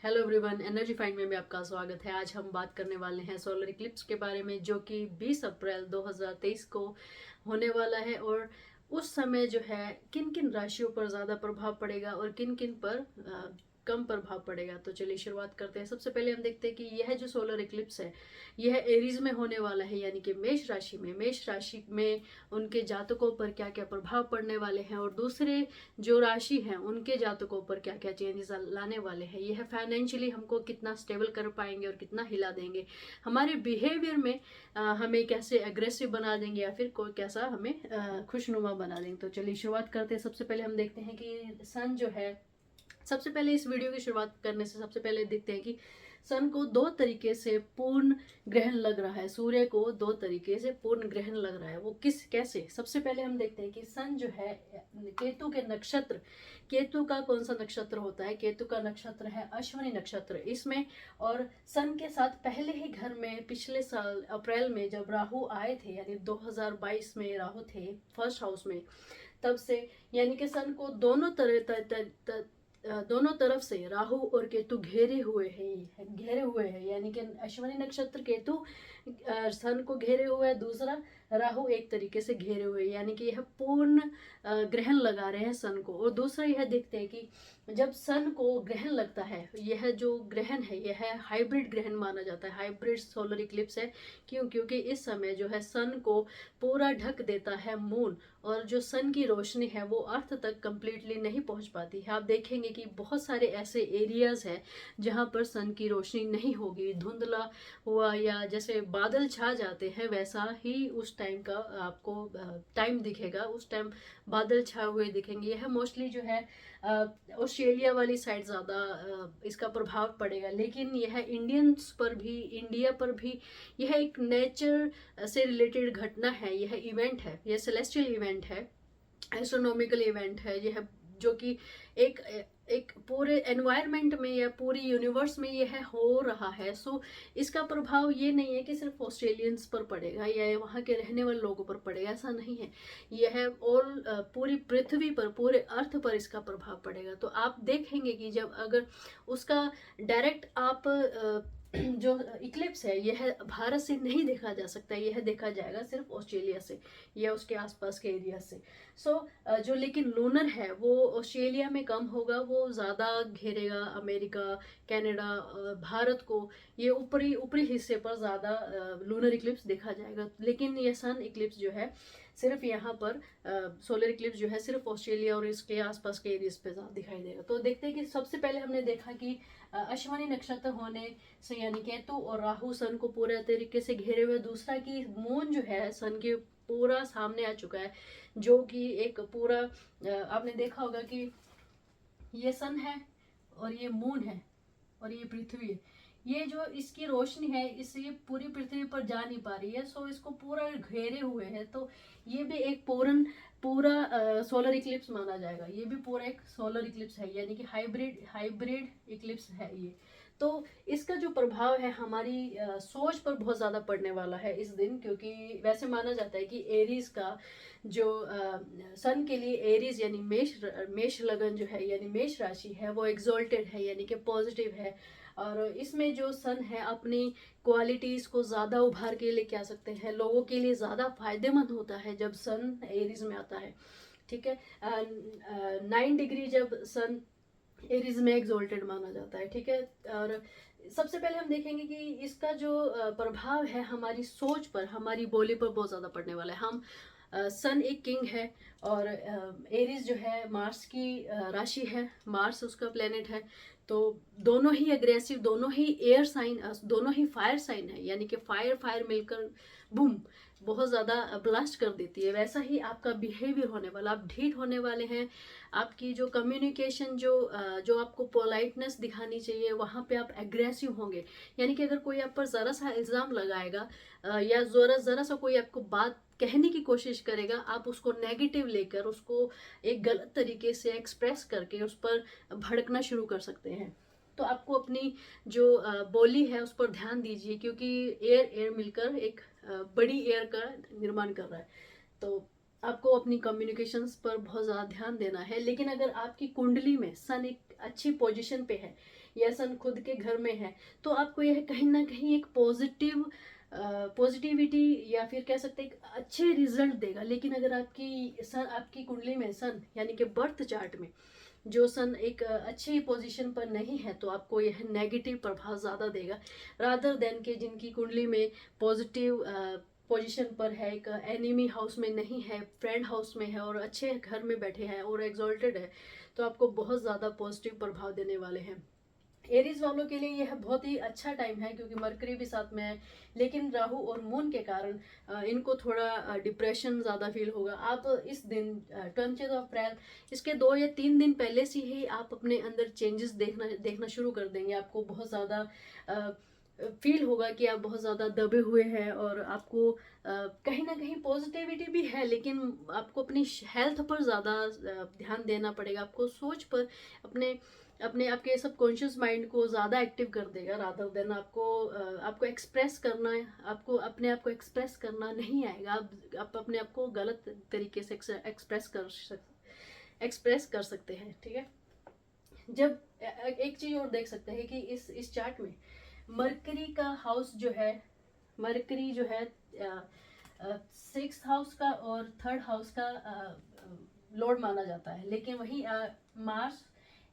Hello everyone, energy find में आपका स्वागत है। आज हम बात करने वाले हैं सोलर इक्लिप्स के बारे में, जो कि 20 अप्रैल 2023 को होने वाला है। और उस समय जो है किन किन राशियों पर ज़्यादा प्रभाव पड़ेगा और किन किन पर कम प्रभाव पड़ेगा। तो चलिए शुरुआत करते हैं। सबसे पहले हम देखते हैं कि यह जो सोलर इक्लिप्स है यह एरीज में होने वाला है, यानी कि मेष राशि में उनके जातकों पर क्या क्या प्रभाव पड़ने वाले हैं और दूसरे जो राशि है उनके जातकों पर क्या क्या चेंजेस लाने वाले हैं। यह फाइनेंशियली हमको कितना स्टेबल कर पाएंगे और कितना हिला देंगे, हमारे बिहेवियर में हमें कैसे एग्रेसिव बना देंगे या फिर कोई कैसा हमें खुशनुमा बना देंगे। तो चलिए शुरुआत करते हैं। सबसे पहले हम देखते हैं कि सन जो है, सबसे पहले इस वीडियो की शुरुआत करने से सबसे पहले देखते हैं कि सन को दो तरीके से पूर्ण ग्रहण लग रहा है। सूर्य को दो तरीके से पूर्ण ग्रहण लग रहा है। वो कैसे, सबसे पहले हम देखते हैं कि सन जो है केतु के नक्षत्र, केतु का कौन सा नक्षत्र होता है? केतु का नक्षत्र है अश्विनी नक्षत्र इसमें। और सन के साथ पहले ही घर में पिछले साल अप्रैल में जब राहु आए थे, यानी 2022 में राहु थे फर्स्ट हाउस में, तब से यानी कि सन को दोनों तरफ से राहु और केतु घेरे हुए हैं। यानी कि अश्विनी नक्षत्र केतु सन को घेरे हुए है, दूसरा राहु एक तरीके से घेरे हुए, यानी कि यह पूर्ण ग्रहण लगा रहे हैं सन को। और दूसरा यह देखते हैं कि जब सन को ग्रहण लगता है, यह जो ग्रहण है यह हाइब्रिड ग्रहण माना जाता है, हाइब्रिड सोलर इक्लिप्स है। क्योंकि इस समय जो है सन को पूरा ढक देता है मून, और जो सन की रोशनी है वो अर्थ तक कंप्लीटली नहीं पहुंच पाती है। आप देखेंगे कि बहुत सारे ऐसे एरियाज हैं जहां पर सन की रोशनी नहीं होगी, धुंधला हुआ या जैसे बादल छा जाते हैं वैसा ही उस टाइम का आपको टाइम दिखेगा। उस टाइम बादल छाए हुए दिखेंगे। यह मोस्टली जो है ऑस्ट्रेलिया वाली साइड ज़्यादा इसका प्रभाव पड़ेगा। लेकिन यह इंडिया पर भी यह एक नेचर से रिलेटेड घटना है, यह इवेंट है, यह सेलेस्टियल इवेंट है, एस्ट्रोनॉमिकल इवेंट है। यह जो कि एक एक पूरे एनवायरनमेंट में या पूरी यूनिवर्स में यह हो रहा है। सो इसका प्रभाव ये नहीं है कि सिर्फ ऑस्ट्रेलियंस पर पड़ेगा या वहाँ के रहने वाले लोगों पर पड़ेगा, ऐसा नहीं है। यह ऑल पूरी पृथ्वी पर, पूरे अर्थ पर इसका प्रभाव पड़ेगा। तो आप देखेंगे कि जब अगर उसका डायरेक्ट आप जो इक्लिप्स है यह भारत से नहीं देखा जा सकता, यह देखा जाएगा सिर्फ ऑस्ट्रेलिया से या उसके आसपास के एरिया से। सो जो लेकिन लूनर है वो ऑस्ट्रेलिया में कम होगा, वो ज़्यादा घेरेगा अमेरिका, कनाडा, भारत को। ये ऊपरी ऊपरी हिस्से पर ज़्यादा लूनर इक्लिप्स देखा जाएगा। लेकिन ये सन इक्लिप्स जो है सिर्फ यहाँ पर सोलर इक्लिप्स जो है सिर्फ ऑस्ट्रेलिया और इसके आसपास के एरियाज पे ज़्यादा दिखाई देगा। तो देखते हैं कि सबसे पहले हमने देखा कि अश्विनी नक्षत्र होने से यानी केतु और राहु सन को पूरे तरीके से घेरे हुए। दूसरा कि मून जो है सन के पूरा सामने आ चुका है, जो कि एक पूरा आपने देखा होगा कि ये सन है और ये मून है और ये पृथ्वी है। ये जो इसकी रोशनी है इससे ये पूरी पृथ्वी पर जा नहीं पा रही है, सो इसको पूरा घेरे हुए है। तो ये भी एक पूरा सोलर इक्लिप्स माना जाएगा। ये भी पूरा एक सोलर इक्लिप्स है, यानी कि हाइब्रिड इक्लिप्स है ये। तो इसका जो प्रभाव है हमारी सोच पर बहुत ज़्यादा पड़ने वाला है इस दिन। क्योंकि वैसे माना जाता है कि एरीज का जो सन के लिए एरीज यानी मेष लगन जो है, यानी मेष राशि है, वो एक्सोल्टेड है, यानी कि पॉजिटिव है। और इसमें जो सन है अपनी क्वालिटीज को ज़्यादा उभार के लेके आ सकते हैं, लोगों के लिए ज़्यादा फायदेमंद होता है जब सन एरीज में आता है। ठीक है, 9 डिग्री जब सन एरीज में एक्सोल्टेड माना जाता है। ठीक है, और सबसे पहले हम देखेंगे कि इसका जो प्रभाव है हमारी सोच पर, हमारी बोली पर बहुत ज़्यादा पड़ने वाला है। हम सन एक किंग है और एरीज जो है मार्स की राशि है, मार्स उसका प्लेनेट है। तो दोनों ही अग्रेसिव, दोनों ही एयर साइन, दोनों ही फायर साइन है, यानी कि फायर मिलकर बूम बहुत ज़्यादा ब्लास्ट कर देती है। वैसा ही आपका बिहेवियर होने वाला, आप ढीठ होने वाले हैं। आपकी जो कम्युनिकेशन, जो आपको पोलाइटनेस दिखानी चाहिए वहाँ पे आप एग्रेसिव होंगे। यानी कि अगर कोई आप पर ज़रा सा इल्ज़ाम लगाएगा या ज़रा सा कोई आपको बात कहने की कोशिश करेगा, आप उसको नेगेटिव लेकर उसको एक गलत तरीके से एक्सप्रेस करके उस पर भड़कना शुरू कर सकते हैं। तो आपको अपनी जो बोली है उस पर ध्यान दीजिए, क्योंकि एयर मिलकर एक बड़ी एयर का निर्माण कर रहा है। तो आपको अपनी कम्युनिकेशंस पर बहुत ज़्यादा ध्यान देना है। लेकिन अगर आपकी कुंडली में सन एक अच्छी पोजीशन पे है, या सन खुद के घर में है, तो आपको यह कहीं ना कहीं एक पॉजिटिविटी या फिर कह सकते हैं एक अच्छे रिजल्ट देगा। लेकिन अगर आपकी कुंडली में सन यानी कि बर्थ चार्ट में जो सन एक अच्छी पोजीशन पर नहीं है, तो आपको यह नेगेटिव प्रभाव ज़्यादा देगा रादर देन के जिनकी कुंडली में पॉजिटिव पोजीशन पर है, एक एनिमी हाउस में नहीं है, फ्रेंड हाउस में है और अच्छे घर में बैठे हैं और एग्जॉल्टेड है, तो आपको बहुत ज़्यादा पॉजिटिव प्रभाव देने वाले हैं। एरीज वालों के लिए यह बहुत ही अच्छा टाइम है क्योंकि मरकरी भी साथ में है, लेकिन राहु और मून के कारण इनको थोड़ा डिप्रेशन ज़्यादा फील होगा। आप इस दिन 20 अप्रैल इसके 2 या 3 दिन पहले से ही आप अपने अंदर चेंजेस देखना शुरू कर देंगे। आपको बहुत ज़्यादा फील होगा कि आप बहुत ज़्यादा दबे हुए हैं और आपको कहीं ना कहीं पॉजिटिविटी भी है, लेकिन आपको अपनी हेल्थ पर ज़्यादा ध्यान देना पड़ेगा। आपको सोच पर आपके सबकॉन्शियस माइंड को ज़्यादा एक्टिव कर देगा रादर देन आपको एक्सप्रेस करना, आपको अपने आप को एक्सप्रेस करना नहीं आएगा। आप अपने आप को गलत तरीके से एक्सप्रेस कर सकते हैं, ठीक है। जब एक चीज़ और देख सकते हैं कि इस चार्ट में मरकरी का हाउस जो है, मरकरी जो है 6th हाउस का और 3rd हाउस का लॉर्ड माना जाता है, लेकिन वही मार्स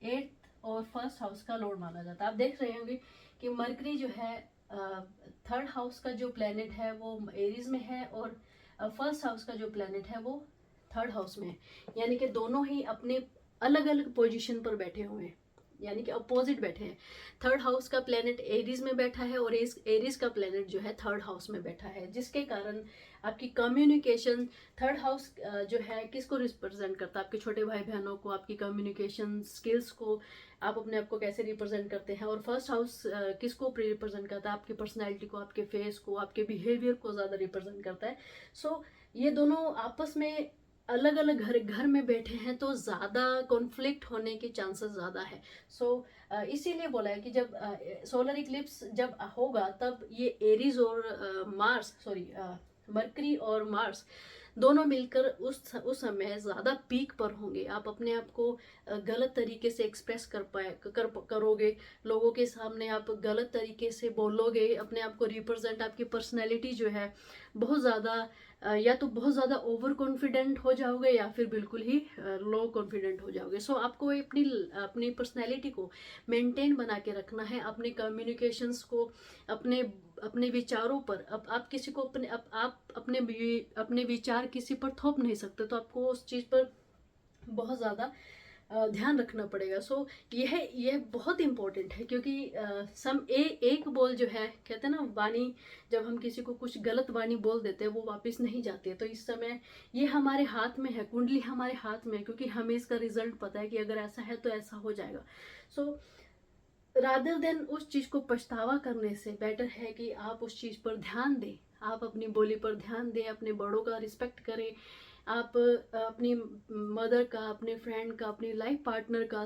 8th और 1st हाउस का लॉर्ड माना जाता है। आप देख रहे होंगे कि मरकरी जो है 3rd हाउस का जो प्लेनेट है वो एरीज में है और 1st हाउस का जो प्लेनेट है वो 3rd हाउस में है, यानी कि दोनों ही अपने अलग अलग पोजीशन पर बैठे हुए हैं, यानी कि अपोजिट बैठे हैं। 3rd हाउस का प्लेनेट एरीज में बैठा है और एरीज का प्लेनेट जो है 3rd हाउस में बैठा है, जिसके कारण आपकी कम्युनिकेशन 3rd हाउस जो है किसको रिप्रेजेंट करता है, आपके छोटे भाई बहनों को, आपकी कम्युनिकेशन स्किल्स को, आप अपने आप को कैसे रिप्रेजेंट करते हैं। और 1st हाउस किसको रिप्रेजेंट करता है, आपकी पर्सनैलिटी को, आपके फेस को, आपके बिहेवियर को ज़्यादा रिप्रेजेंट करता है। सो ये दोनों आपस में अलग अलग घर में बैठे हैं, तो ज़्यादा कॉन्फ्लिक्ट होने के चांसेस ज़्यादा है। सो इसीलिए बोला है कि जब सोलर इक्लिप्स जब होगा तब ये एरीज और मरकरी और मार्स दोनों मिलकर उस समय ज़्यादा पीक पर होंगे। आप अपने आप को गलत तरीके से एक्सप्रेस करोगे, लोगों के सामने आप गलत तरीके से बोलोगे, अपने आप को रिप्रेजेंट, आपकी पर्सनैलिटी जो है बहुत ज़्यादा या तो बहुत ज़्यादा ओवर कॉन्फिडेंट हो जाओगे या फिर बिल्कुल ही लो कॉन्फिडेंट हो जाओगे। सो आपको अपनी पर्सनैलिटी को मेंटेन बना के रखना है, अपने कम्युनिकेशंस को, अपने अपने विचारों पर आप किसी को अपने विचार किसी पर थोप नहीं सकते, तो आपको उस चीज़ पर बहुत ज़्यादा ध्यान रखना पड़ेगा। सो यह बहुत इम्पोर्टेंट है क्योंकि एक बोल जो है, कहते हैं ना वाणी, जब हम किसी को कुछ गलत वाणी बोल देते हैं वो वापस नहीं जाती है। तो इस समय ये हमारे हाथ में है, कुंडली हमारे हाथ में है, क्योंकि हमें इसका रिजल्ट पता है कि अगर ऐसा है तो ऐसा हो जाएगा। सो रादर देन उस चीज़ को पछतावा करने से बेटर है कि आप उस चीज़ पर ध्यान दें, आप अपनी बोली पर ध्यान दें, अपने बड़ों का रिस्पेक्ट करें, आप अपनी मदर का, अपने फ्रेंड का, अपनी लाइफ पार्टनर का,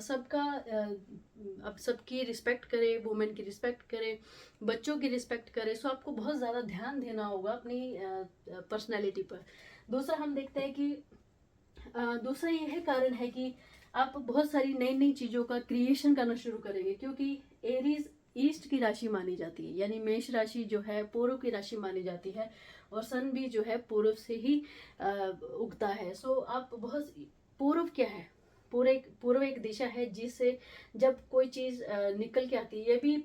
अब सबकी रिस्पेक्ट करें, वुमेन की रिस्पेक्ट करें, बच्चों की रिस्पेक्ट करें। सो आपको बहुत ज़्यादा ध्यान देना होगा अपनी पर्सनैलिटी पर। दूसरा हम देखते हैं कि दूसरा यह कारण है कि आप बहुत सारी नई नई चीज़ों का क्रिएशन करना शुरू करेंगे, क्योंकि एरीज ईस्ट की राशि मानी जाती है, यानी मेष राशि जो है पूर्व की राशि मानी जाती है और सन भी जो है पूर्व से ही उगता है। सो आप बहुत, पूर्व क्या है, पूर्व एक दिशा है जिससे जब कोई चीज़ निकल के आती है, ये भी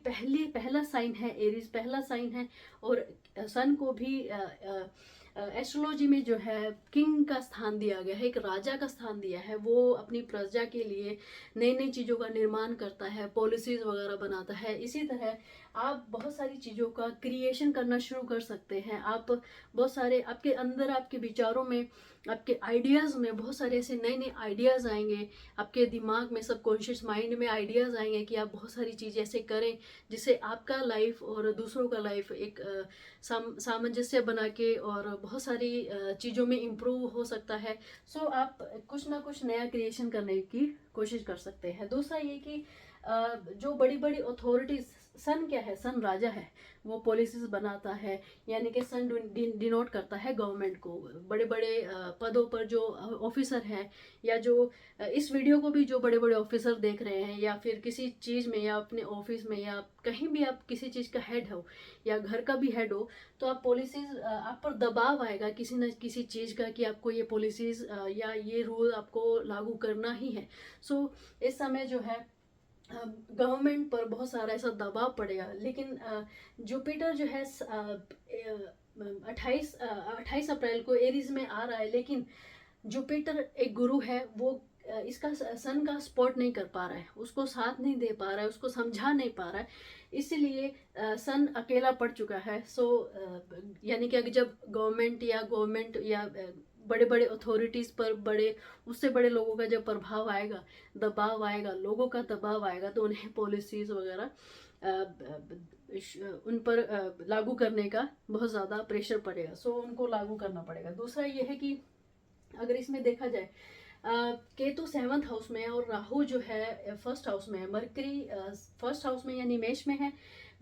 पहला साइन है, एरीज पहला साइन है। और सन को भी एस्ट्रोलॉजी में जो है किंग का स्थान दिया गया है, एक राजा का स्थान दिया है। वो अपनी प्रजा के लिए नई नई चीज़ों का निर्माण करता है, पॉलिसीज वगैरह बनाता है। इसी तरह आप बहुत सारी चीज़ों का क्रिएशन करना शुरू कर सकते हैं। आप बहुत सारे आपके अंदर, आपके विचारों में, आपके आइडियाज़ में बहुत सारे ऐसे नए नए आइडियाज़ आएंगे, आपके दिमाग में, सबकॉन्शियस माइंड में आइडियाज़ आएंगे कि आप बहुत सारी चीज़ें ऐसे करें जिससे आपका लाइफ और दूसरों का लाइफ एक सामंजस्य बना के और बहुत सारी चीज़ों में इम्प्रूव हो सकता है। सो आप कुछ ना कुछ नया क्रिएशन करने की कोशिश कर सकते हैं। दूसरा ये कि जो बड़ी बड़ी अथॉरिटीज, सन क्या है, सन राजा है, वो पॉलिसीज बनाता है, यानी कि सन डिनोट करता है गवर्नमेंट को। बड़े बड़े पदों पर जो ऑफिसर हैं, या जो इस वीडियो को भी जो बड़े बड़े ऑफिसर देख रहे हैं, या फिर किसी चीज़ में, या अपने ऑफिस में, या कहीं भी आप किसी चीज़ का हेड हो, या घर का भी हेड हो, तो आप पॉलिसीज, आप पर दबाव आएगा किसी न किसी चीज़ का कि आपको ये पॉलिसीज या ये रूल आपको लागू करना ही है। सो इस समय जो है गवर्नमेंट पर बहुत सारा ऐसा दबाव पड़ेगा। लेकिन जुपिटर जो है 28 अप्रैल को एरीज में आ रहा है, लेकिन जुपिटर एक गुरु है, वो इसका सन का सपोर्ट नहीं कर पा रहा है, उसको साथ नहीं दे पा रहा है, उसको समझा नहीं पा रहा है, इसीलिए सन अकेला पड़ चुका है। सो यानी कि अगर जब गवर्नमेंट या बड़े बड़े अथॉरिटीज़ पर, बड़े उससे बड़े लोगों का जब प्रभाव आएगा, दबाव आएगा, लोगों का दबाव आएगा, तो उन्हें पॉलिसीज़ वगैरह उन पर लागू करने का बहुत ज़्यादा प्रेशर पड़ेगा। सो उनको लागू करना पड़ेगा। दूसरा ये है कि अगर इसमें देखा जाए, केतु 7th हाउस में है और राहु जो है 1st हाउस में है, मरकरी 1st हाउस में यानी मेष में है।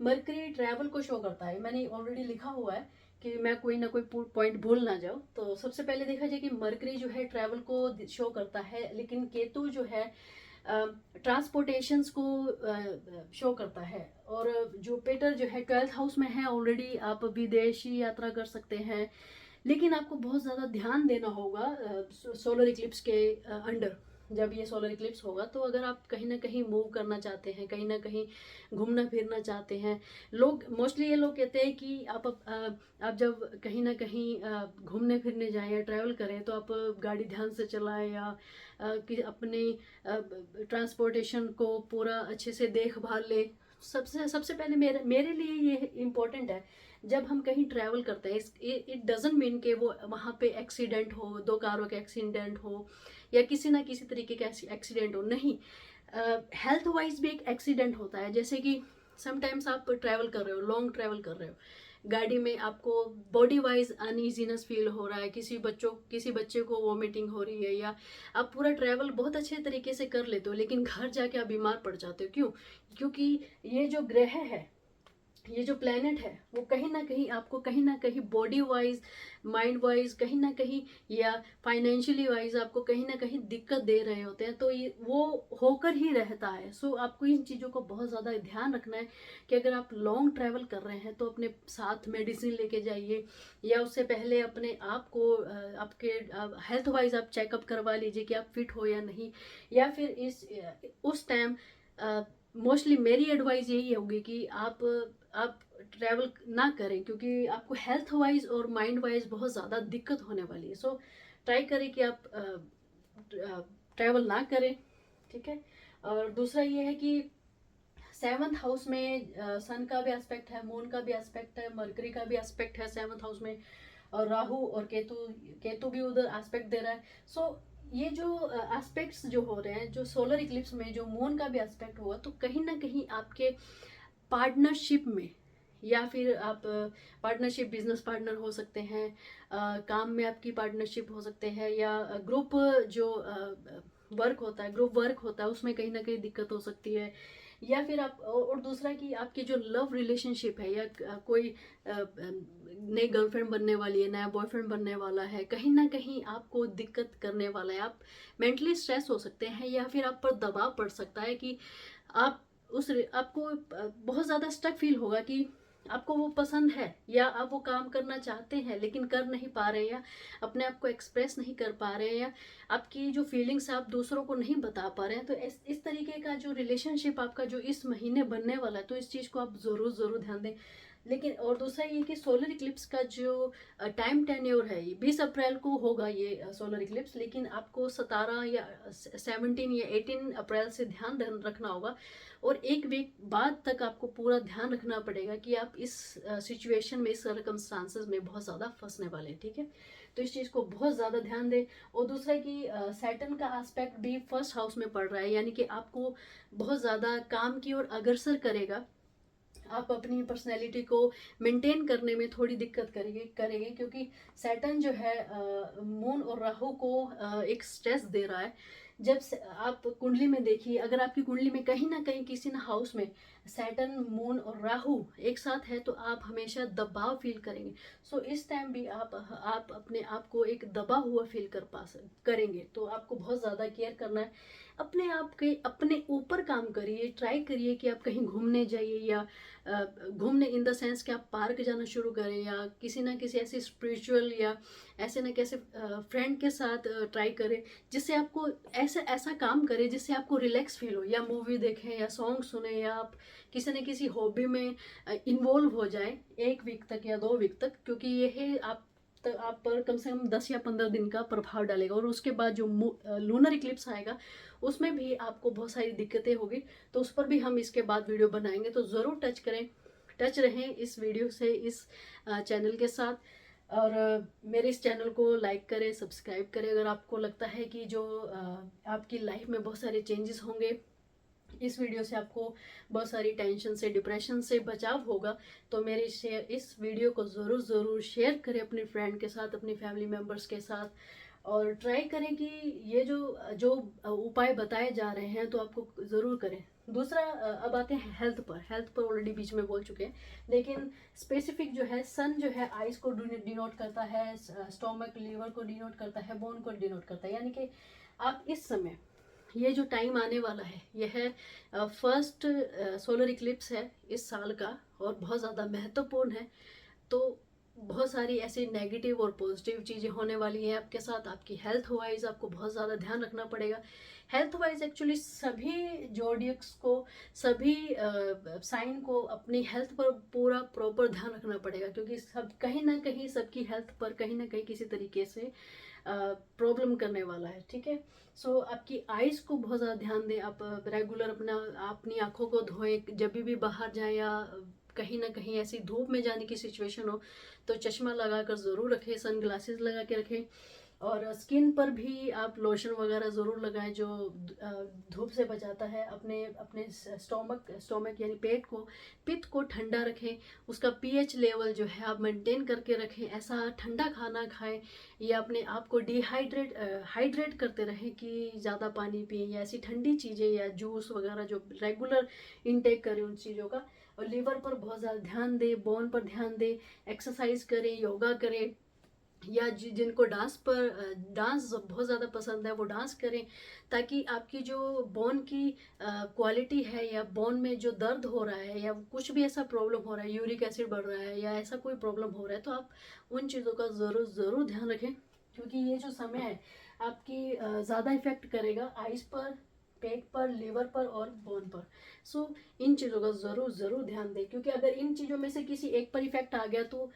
मरकरी ट्रैवल को शो करता है, मैंने ऑलरेडी लिखा हुआ है कि मैं कोई ना कोई पॉइंट भूल ना जाऊँ। तो सबसे पहले देखा जाए कि मरकरी जो है ट्रैवल को शो करता है, लेकिन केतु जो है ट्रांसपोर्टेशंस को शो करता है। और जुपिटर जो है 12th हाउस में है, ऑलरेडी आप विदेशी यात्रा कर सकते हैं, लेकिन आपको बहुत ज़्यादा ध्यान देना होगा सोलर इक्लिप्स के अंडर। जब ये सोलर इक्लिप्स होगा, तो अगर आप कहीं ना कहीं मूव करना चाहते हैं, कहीं ना कहीं घूमना फिरना चाहते हैं, लोग मोस्टली ये लोग कहते हैं कि आप जब कहीं ना कहीं घूमने फिरने जाएं या ट्रैवल करें, तो आप गाड़ी ध्यान से चलाएं, या कि अपनी ट्रांसपोर्टेशन को पूरा अच्छे से देखभाल ले। सबसे पहले मेरे लिए ये इम्पोर्टेंट है। जब हम कहीं ट्रैवल करते हैं, इट डजेंट मीन कि वो वहाँ पे एक्सीडेंट हो, 2 कारों का एक्सीडेंट हो, या किसी ना किसी तरीके का एक्सीडेंट हो, नहीं। हेल्थ वाइज भी एक एक्सीडेंट होता है। जैसे कि समटाइम्स आप ट्रैवल कर रहे हो, लॉन्ग ट्रैवल कर रहे हो, गाड़ी में आपको बॉडी वाइज अनईजीनेस फील हो रहा है, किसी बच्चे को वॉमिटिंग हो रही है, या आप पूरा ट्रैवल बहुत अच्छे तरीके से कर लेते हो, लेकिन घर जाके आप बीमार पड़ जाते हो। क्यों? क्योंकि ये जो ग्रह है, ये जो प्लेनेट है, वो कहीं ना कहीं आपको कहीं ना कहीं बॉडी वाइज, माइंड वाइज, कहीं ना कहीं, या फाइनेंशियली वाइज आपको कहीं ना कहीं दिक्कत दे रहे होते हैं। तो ये वो होकर ही रहता है। सो आपको इन चीज़ों को बहुत ज़्यादा ध्यान रखना है कि अगर आप लॉन्ग ट्रैवल कर रहे हैं, तो अपने साथ मेडिसिन लेके जाइए, या उससे पहले अपने आप को आपके हेल्थ वाइज आप चेकअप करवा लीजिए कि आप फिट हो या नहीं। या फिर उस टाइम मोस्टली मेरी एडवाइस यही होगी कि आप ट्रैवल ना करें, क्योंकि आपको हेल्थ वाइज और माइंड वाइज बहुत ज़्यादा दिक्कत होने वाली है। सो ट्राई करें कि आप ट्रैवल ना करें, ठीक है। और दूसरा ये है कि 7th हाउस में सन का भी एस्पेक्ट है, मून का भी एस्पेक्ट है, मरकरी का भी एस्पेक्ट है 7th हाउस में, और राहु और केतु भी उधर एस्पेक्ट दे रहा है। सो ये जो एस्पेक्ट्स जो हो रहे हैं, जो सोलर इक्लिप्स में जो मून का भी एस्पेक्ट हुआ, तो कहीं ना कहीं आपके पार्टनरशिप में, या फिर आप पार्टनरशिप, बिजनेस पार्टनर हो सकते हैं, काम में आपकी पार्टनरशिप हो सकते हैं, या ग्रुप जो वर्क होता है, ग्रुप वर्क होता है, उसमें कहीं ना कहीं दिक्कत हो सकती है। या फिर आप, और दूसरा कि आपकी जो लव रिलेशनशिप है, या कोई नई गर्लफ्रेंड बनने वाली है, नया बॉयफ्रेंड बनने वाला है, कहीं ना कहीं आपको दिक्कत करने वाला है, आप मेंटली स्ट्रेस हो सकते हैं, या फिर आप पर दबाव पड़ सकता है कि आपको बहुत ज़्यादा स्टक फील होगा कि आपको वो पसंद है, या आप वो काम करना चाहते हैं लेकिन कर नहीं पा रहे, या अपने आप को एक्सप्रेस नहीं कर पा रहे हैं, या आपकी जो फीलिंग्स आप दूसरों को नहीं बता पा रहे हैं। तो इस तरीके का जो रिलेशनशिप आपका जो इस महीने बनने वाला है, तो इस चीज़ को आप ज़रूर ध्यान दें। लेकिन और दूसरा ये कि सोलर इक्लिप्स का जो टाइम टेन्योर है, ये 20 अप्रैल को होगा ये सोलर इक्लिप्स, लेकिन आपको 17 या 17 या 18 अप्रैल से ध्यान रखना होगा, और एक वीक बाद तक आपको पूरा ध्यान रखना पड़ेगा कि आप इस सिचुएशन में, इस सर्कमस्टांसेस में बहुत ज़्यादा फंसने वाले हैं, ठीक है। तो इस चीज़ को बहुत ज़्यादा ध्यान दें। और दूसरा कि सैटर्न का एस्पेक्ट भी 1st हाउस में पड़ रहा है, यानी कि आपको बहुत ज़्यादा काम की ओर अग्रसर करेगा। आप अपनी पर्सनैलिटी को मेंटेन करने में थोड़ी दिक्कत करेंगे, क्योंकि सैटर्न जो है मून और राहु को एक स्ट्रेस दे रहा है, जब से आप कुंडली में देखिए, अगर आपकी कुंडली में कहीं ना कहीं किसी ना हाउस में सैटर्न, मून और राहु एक साथ है तो आप हमेशा दबाव फील करेंगे। सो इस टाइम भी आप अपने आप को एक दबा हुआ फील करेंगे। तो आपको बहुत ज़्यादा केयर करना है। अपने आप के अपने ऊपर काम करिए, ट्राई करिए कि आप कहीं घूमने जाइए, या घूमने इन द सेंस कि आप पार्क जाना शुरू करें, या किसी ना किसी ऐसी स्पिरिचुअल या ऐसे ना कैसे फ्रेंड के साथ ट्राई करें, जिससे आपको ऐसा ऐसा काम करें जिससे आपको रिलैक्स फील हो, या मूवी देखें या सॉन्ग सुने, या आप किसी न किसी हॉबी में इन्वॉल्व हो जाए 1 वीक तक या 2 वीक तक, क्योंकि यह आप पर कम से कम 10 या 15 दिन का प्रभाव डालेगा। और उसके बाद जो लूनर इक्लिप्स आएगा उसमें भी आपको बहुत सारी दिक्कतें होगी, तो उस पर भी हम इसके बाद वीडियो बनाएंगे। तो ज़रूर टच रहें इस वीडियो से, इस चैनल के साथ। और मेरे इस चैनल को लाइक करें, सब्सक्राइब करें। अगर आपको लगता है कि जो आपकी लाइफ में बहुत सारे चेंजेस होंगे, इस वीडियो से आपको बहुत सारी टेंशन से, डिप्रेशन से बचाव होगा, तो मेरे इस वीडियो को ज़रूर शेयर करें अपने फ्रेंड के साथ, अपनी फैमिली मेम्बर्स के साथ। और ट्राई करें कि ये जो जो उपाय बताए जा रहे हैं तो आपको ज़रूर करें। दूसरा, अब आते हैं हेल्थ पर ऑलरेडी बीच में बोल चुके हैं, लेकिन स्पेसिफिक जो है, सन जो है आइज को डिनोट करता है, स्टोमक, लीवर को डिनोट करता है, बोन को डिनोट करता है। यानी कि आप इस समय, ये जो टाइम आने वाला है, यह है फर्स्ट सोलर इक्लिप्स है इस साल का, और बहुत ज़्यादा महत्वपूर्ण है। तो बहुत सारी ऐसी नेगेटिव और पॉजिटिव चीज़ें होने वाली हैं आपके साथ। आपकी हेल्थ वाइज आपको बहुत ज़्यादा ध्यान रखना पड़ेगा। हेल्थ वाइज एक्चुअली सभी जोडियक्स को, सभी साइन को अपनी हेल्थ पर पूरा प्रॉपर ध्यान रखना पड़ेगा, क्योंकि सब कहीं ना कहीं सबकी हेल्थ पर कहीं ना कहीं किसी तरीके से प्रॉब्लम करने वाला है। ठीक है, सो आपकी आइज़ को बहुत ज़्यादा ध्यान दें। आप रेगुलर अपनी आँखों को धोएं, जब भी बाहर जाएं या कहीं ना कहीं ऐसी धूप में जाने की सिचुएशन हो तो चश्मा लगा कर ज़रूर रखें, सन ग्लासेस लगा के रखें। और स्किन पर भी आप लोशन वगैरह ज़रूर लगाएं जो धूप से बचाता है। अपने अपने स्टोमक यानी पित्त को ठंडा रखें। उसका पीएच लेवल जो है आप मेंटेन करके रखें। ऐसा ठंडा खाना खाएं, या अपने आप को हाइड्रेट करते रहें कि ज़्यादा पानी पिए, या ऐसी ठंडी चीज़ें या जूस वगैरह जो रेगुलर इनटेक करें उन चीज़ों का। और लीवर पर बहुत ज़्यादा ध्यान दें, बोन पर ध्यान दें, एक्सरसाइज करें, योगा करें, या जिनको डांस बहुत ज़्यादा पसंद है वो डांस करें, ताकि आपकी जो बोन की क्वालिटी है, या बोन में जो दर्द हो रहा है, या कुछ भी ऐसा प्रॉब्लम हो रहा है, यूरिक एसिड बढ़ रहा है, या ऐसा कोई प्रॉब्लम हो रहा है, तो आप उन चीज़ों का ज़रूर ध्यान रखें। क्योंकि ये जो समय है आपकी ज़्यादा इफेक्ट करेगा आइज़ पर, पेट पर, लिवर पर और बोन पर। सो इन चीज़ों का ज़रूर ध्यान दें, क्योंकि अगर इन चीज़ों में से किसी एक पर इफेक्ट आ गया तो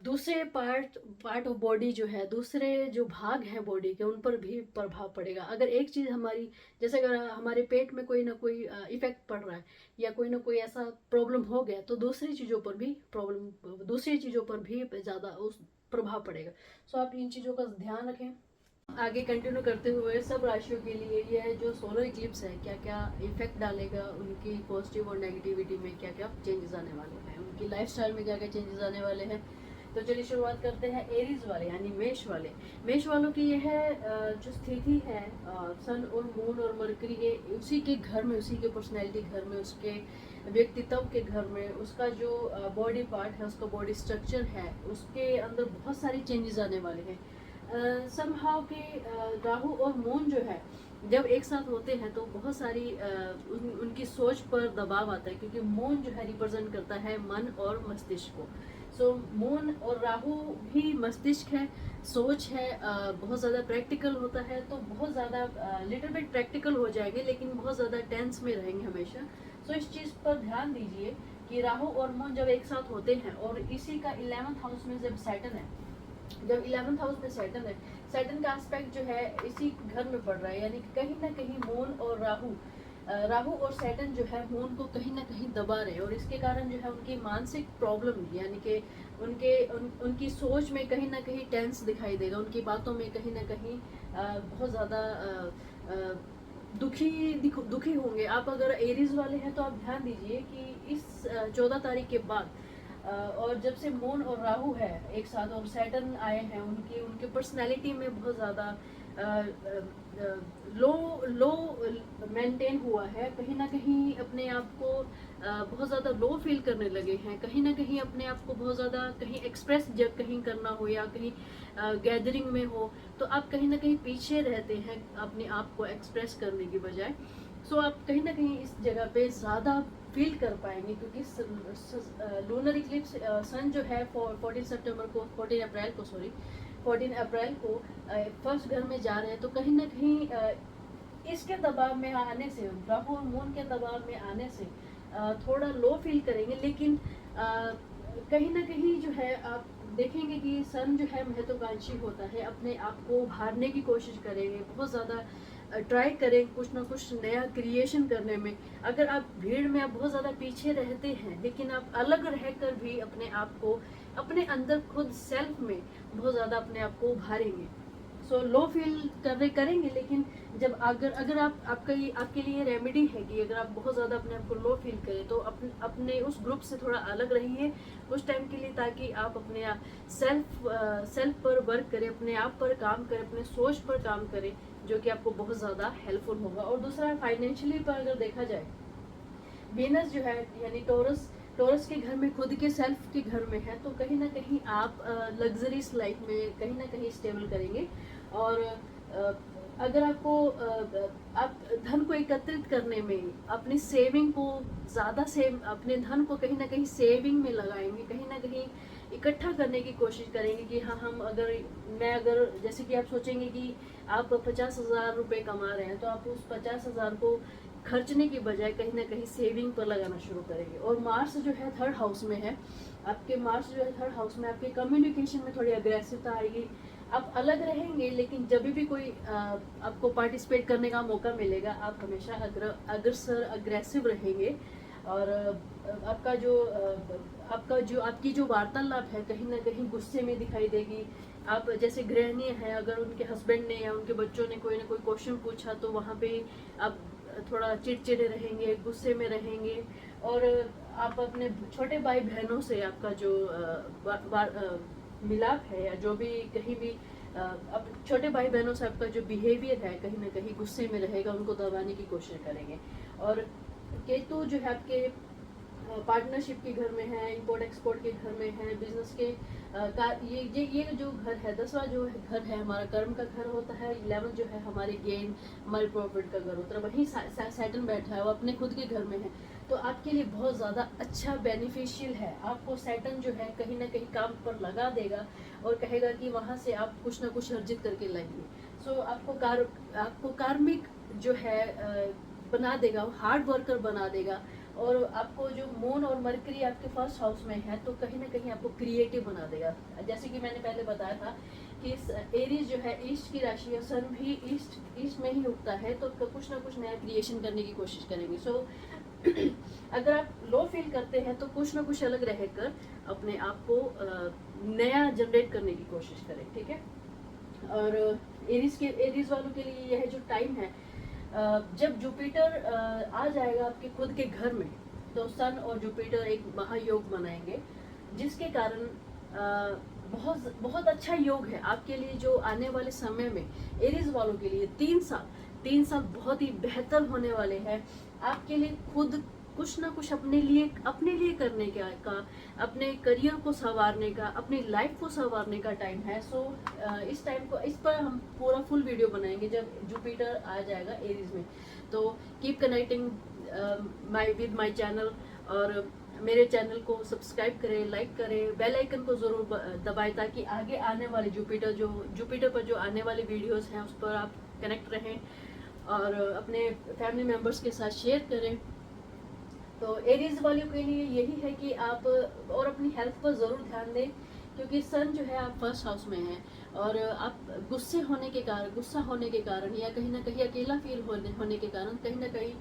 दूसरे पार्ट ऑफ बॉडी जो है, दूसरे जो भाग हैं बॉडी के, उन पर भी प्रभाव पड़ेगा। अगर एक चीज़ हमारी, जैसे अगर हमारे पेट में कोई ना कोई इफेक्ट पड़ रहा है, या कोई ना कोई ऐसा प्रॉब्लम हो गया, तो दूसरी चीज़ों पर भी ज़्यादा उस प्रभाव पड़ेगा। सो आप इन चीज़ों का ध्यान रखें। आगे कंटिन्यू करते हुए सब राशियों के लिए यह जो सोलर इक्लिप्स है क्या क्या इफेक्ट डालेगा, उनकी पॉजिटिव और नेगेटिविटी में क्या क्या चेंजेस आने वाले हैं, उनकी लाइफस्टाइल में क्या क्या चेंजेस आने वाले हैं। तो चलिए शुरुआत करते हैं एरीज वाले यानी मेष वालों की यह जो स्थिति है, सन और मून और मरकरी के उसी के घर में, उसी के पर्सनैलिटी घर में, उसके व्यक्तित्व के घर में, उसका जो बॉडी पार्ट है, उसका बॉडी स्ट्रक्चर है, उसके अंदर बहुत सारी चेंजेस आने वाले हैं। समहाउ के राहु और मून जो है जब एक साथ होते हैं तो बहुत सारी उनकी सोच पर दबाव आता है, क्योंकि मून जो है रिप्रेजेंट करता है मन और मस्तिष्क को। सो मून और राहु भी मस्तिष्क है, सोच है, बहुत ज़्यादा प्रैक्टिकल होता है, तो बहुत ज़्यादा लिटिल बिट प्रैक्टिकल हो जाएंगे, लेकिन बहुत ज़्यादा टेंस में रहेंगे हमेशा। सो इस चीज़ पर ध्यान दीजिए कि राहु और मून जब एक साथ होते हैं, और इसी का 11th हाउस में जब सैटर्न है, जब 11th हाउस में सैटर्न है, सैटर्न का एस्पेक्ट जो है इसी घर में पड़ रहा है, यानी कि कहीं ना कहीं मून और राहु और सैटर्न जो है मून को कहीं ना कहीं दबा रहे हैं, और इसके कारण जो है उनकी मानसिक प्रॉब्लम, यानी कि उनकी सोच में कहीं ना कहीं टेंस दिखाई देगा, उनकी बातों में कहीं ना कहीं बहुत ज़्यादा दुखी होंगे। आप अगर एरीज वाले हैं तो आप ध्यान दीजिए कि इस 14 तारीख के बाद और जब से मून और राहु है एक साथ और सैटर्न आए हैं, उनके पर्सनैलिटी में बहुत ज़्यादा लो लो मेंटेन हुआ है, कहीं ना कहीं अपने आप को बहुत ज़्यादा लो फील करने लगे हैं, कहीं ना कहीं अपने आप को बहुत ज़्यादा कहीं एक्सप्रेस जब कहीं करना हो या कहीं गैदरिंग में हो तो आप कहीं ना कहीं पीछे रहते हैं अपने आप को एक्सप्रेस करने की बजाय। सो आप कहीं ना कहीं इस जगह पे ज़्यादा फील कर पाएंगे, क्योंकि लूनर इक्लिप्स सन जो है 14 सितंबर को 14 अप्रैल को सॉरी 14 अप्रैल को फर्स्ट घर में जा रहे हैं। तो कहीं ना कहीं इसके दबाव में आने से, राहु और मून के दबाव में आने से थोड़ा लो फील करेंगे, लेकिन कहीं ना कहीं जो है आप देखेंगे कि सन जो है महत्वाकांक्षी होता है, अपने आप को उभारने की कोशिश करेंगे, बहुत ज़्यादा ट्राई करें कुछ ना कुछ नया क्रिएशन करने में। अगर आप भीड़ में आप बहुत ज़्यादा पीछे रहते हैं, लेकिन आप अलग रहकर भी अपने आप को अपने अंदर खुद सेल्फ में बहुत ज़्यादा अपने आप को उभारेंगे। सो लो फील करेंगे, लेकिन जब अगर आप आपके लिए रेमेडी है कि अगर आप बहुत ज़्यादा अपने आप को लो फील करें तो अपने उस ग्रुप से थोड़ा अलग रहिए कुछ टाइम के लिए, ताकि आप अपने सेल्फ पर वर्क करें, अपने आप पर काम करें, अपने सोच पर काम करें, जो कि आपको बहुत ज़्यादा हेल्पफुल होगा। और दूसरा फाइनेंशियली पर अगर देखा जाए, वीनस जो है यानी टोरस के घर में, खुद के सेल्फ के घर में है, तो कहीं ना कहीं आप लग्जरीज लाइफ में कहीं ना कहीं स्टेबल करेंगे। और अगर आपको आप धन को एकत्रित करने में अपनी सेविंग को ज़्यादा अपने धन को कहीं ना कहीं सेविंग में लगाएंगे, कहीं ना कहीं इकट्ठा करने की कोशिश करेंगे कि हाँ हम अगर जैसे कि आप सोचेंगे कि आप 50,000 रुपये कमा रहे हैं, तो आप उस 50,000 को खर्चने की बजाय कहीं ना कहीं सेविंग पर लगाना शुरू करेंगे। और मार्स जो है थर्ड हाउस में है, आपके मार्स जो है थर्ड हाउस में, आपके कम्युनिकेशन में थोड़ी अग्रेसिवता आएगी, आप अलग रहेंगे, लेकिन जब भी कोई आपको पार्टिसिपेट करने का मौका मिलेगा आप हमेशा अग्रेसिव रहेंगे। और आपकी जो वार्तालाप है कहीं ना कहीं गुस्से में दिखाई देगी। आप जैसे गृहिणी हैं, अगर उनके हस्बैंड ने या उनके बच्चों ने कोई ना कोई क्वेश्चन पूछा तो वहाँ पे आप थोड़ा चिड़चिड़े रहेंगे, गुस्से में रहेंगे। और आप अपने छोटे भाई बहनों से आपका जो मिलाप है या जो भी कहीं भी अब छोटे भाई बहनों से आपका जो बिहेवियर है कहीं ना कहीं गुस्से में रहेगा, उनको दबाने की कोशिश करेंगे। और केतु जो है आपके पार्टनरशिप के घर में है, इंपोर्ट एक्सपोर्ट के घर में है, बिजनेस के ये जो घर है 10वां जो घर है हमारा कर्म का घर होता है। 11 जो है हमारे गेन हमारे प्रॉफिट का घर होता है, वहीं सैटर्न बैठा है, वो अपने खुद के घर में है। तो आपके लिए बहुत ज़्यादा अच्छा बेनिफिशियल है। आपको सैटर्न जो है कहीं ना कहीं काम पर लगा देगा और कहेगा कि वहाँ से आप कुछ ना कुछ अर्जित करके लाएंगे। सो आपको कार्मिक जो है बना देगा, हार्ड वर्कर बना देगा। और आपको जो मून और मरकरी आपके फर्स्ट हाउस में है तो कहीं ना कहीं आपको क्रिएटिव बना देगा। जैसे कि मैंने पहले बताया था कि एरीज जो है ईस्ट की राशि है, सन भी ईस्ट में ही उगता है, तो कुछ ना कुछ नया क्रिएशन करने की कोशिश करेंगे। सो अगर आप लो फील करते हैं तो कुछ ना कुछ अलग रहकर अपने आप को नया जनरेट करने की कोशिश करें, ठीक है। और एरीज वालों के लिए यह जो टाइम है, जब जुपिटर आ जाएगा आपके खुद के घर में, तो सन और जुपिटर एक महायोग बनाएंगे, जिसके कारण बहुत बहुत अच्छा योग है आपके लिए। जो आने वाले समय में एरीज वालों के लिए 3 साल बहुत ही बेहतर होने वाले हैं आपके लिए। खुद कुछ ना कुछ अपने लिए करने का, अपने करियर को संवारने का, अपनी लाइफ को संवारने का टाइम है। सो इस पर हम पूरा फुल वीडियो बनाएंगे जब जुपिटर आ जाएगा एरीज में। तो keep connecting with my channel, और मेरे चैनल को सब्सक्राइब करें, लाइक करें, बेल आइकन को ज़रूर दबाएं, ताकि आगे आने वाले जुपिटर पर जो आने वाले वीडियोस हैं उस पर आप कनेक्ट रहें और अपने फैमिली मेम्बर्स के साथ शेयर करें। तो एरीज वालों के लिए यही है कि आप और अपनी हेल्थ पर ज़रूर ध्यान दें, क्योंकि सन जो है आप फर्स्ट हाउस में हैं और आप गुस्सा होने के कारण या कहीं ना कहीं अकेला फील होने के कारण कहीं ना कहीं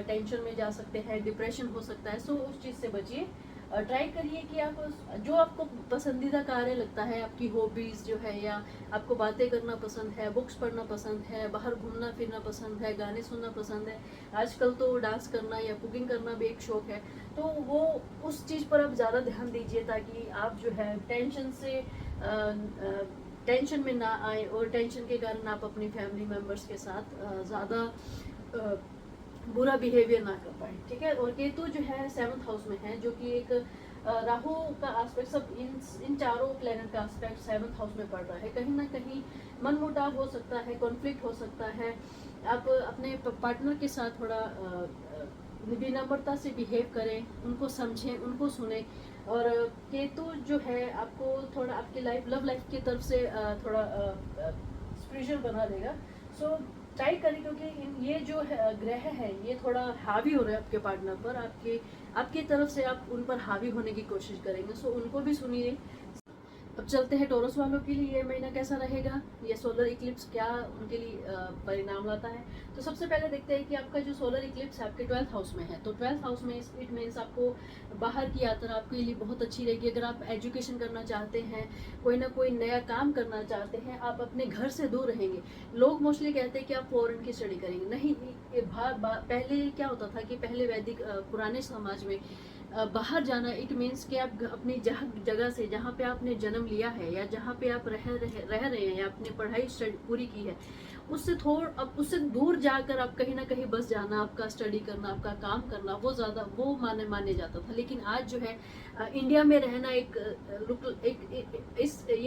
टेंशन में जा सकते हैं, डिप्रेशन हो सकता है। सो उस चीज़ से बचिए। ट्राई करिए कि आप जो आपको पसंदीदा कार्य लगता है, आपकी हॉबीज़ जो है, या आपको बातें करना पसंद है, बुक्स पढ़ना पसंद है, बाहर घूमना फिरना पसंद है, गाने सुनना पसंद है, आजकल तो डांस करना या कुकिंग करना भी एक शौक है, तो वो उस चीज़ पर आप ज़्यादा ध्यान दीजिए, ताकि आप जो है टेंशन से टेंशन में ना आए और टेंशन के कारण आप अपनी फैमिली मेम्बर्स के साथ ज़्यादा बुरा बिहेवियर ना कर पाए, ठीक है। और केतु जो है 7th हाउस में है, जो कि एक राहु का एस्पेक्ट, सब इन चारों प्लेनेट का एस्पेक्ट 7th हाउस में पड़ रहा है। कहीं ना कहीं मनमुटाव हो सकता है, कॉन्फ्लिक्ट हो सकता है। आप अपने पार्टनर के साथ थोड़ा विनम्रता से बिहेव करें, उनको समझें, उनको सुने। और केतु जो है आपको थोड़ा आपकी लव लाइफ की तरफ से थोड़ा स्पिरिचुअल बना देगा। सो ट्राई करें, क्योंकि ये जो है ग्रह है ये थोड़ा हावी हो रहा है आपके पार्टनर पर, आपकी तरफ से आप उन पर हावी होने की कोशिश करेंगे। सो उनको भी सुनिए। अब चलते हैं टोरस वालों के लिए ये महीना कैसा रहेगा, ये सोलर इक्लिप्स क्या उनके लिए परिणाम लाता है। तो सबसे पहले देखते हैं कि आपका जो सोलर इक्लिप्स है आपके 12th हाउस में है। तो 12th हाउस में इट मीन्स आपको बाहर की यात्रा आपके लिए बहुत अच्छी रहेगी। अगर आप एजुकेशन करना चाहते हैं, कोई ना कोई नया काम करना चाहते हैं, आप अपने घर से दूर रहेंगे। लोग मोस्टली कहते हैं कि आप फॉरेन की स्टडी करेंगे, नहीं। पहले क्या होता था कि पहले वैदिक पुराने समाज में बाहर जाना इट मीन्स कि आप अपनी जगह से, जहाँ पे आपने जन्म लिया है या जहाँ पे आप रह रहे हैं या आपने पढ़ाई पूरी की है, उससे दूर जाकर आप कहीं ना कहीं बस जाना, आपका स्टडी करना, आपका काम करना, वो माने जाता था। लेकिन आज जो है इंडिया में रहना ये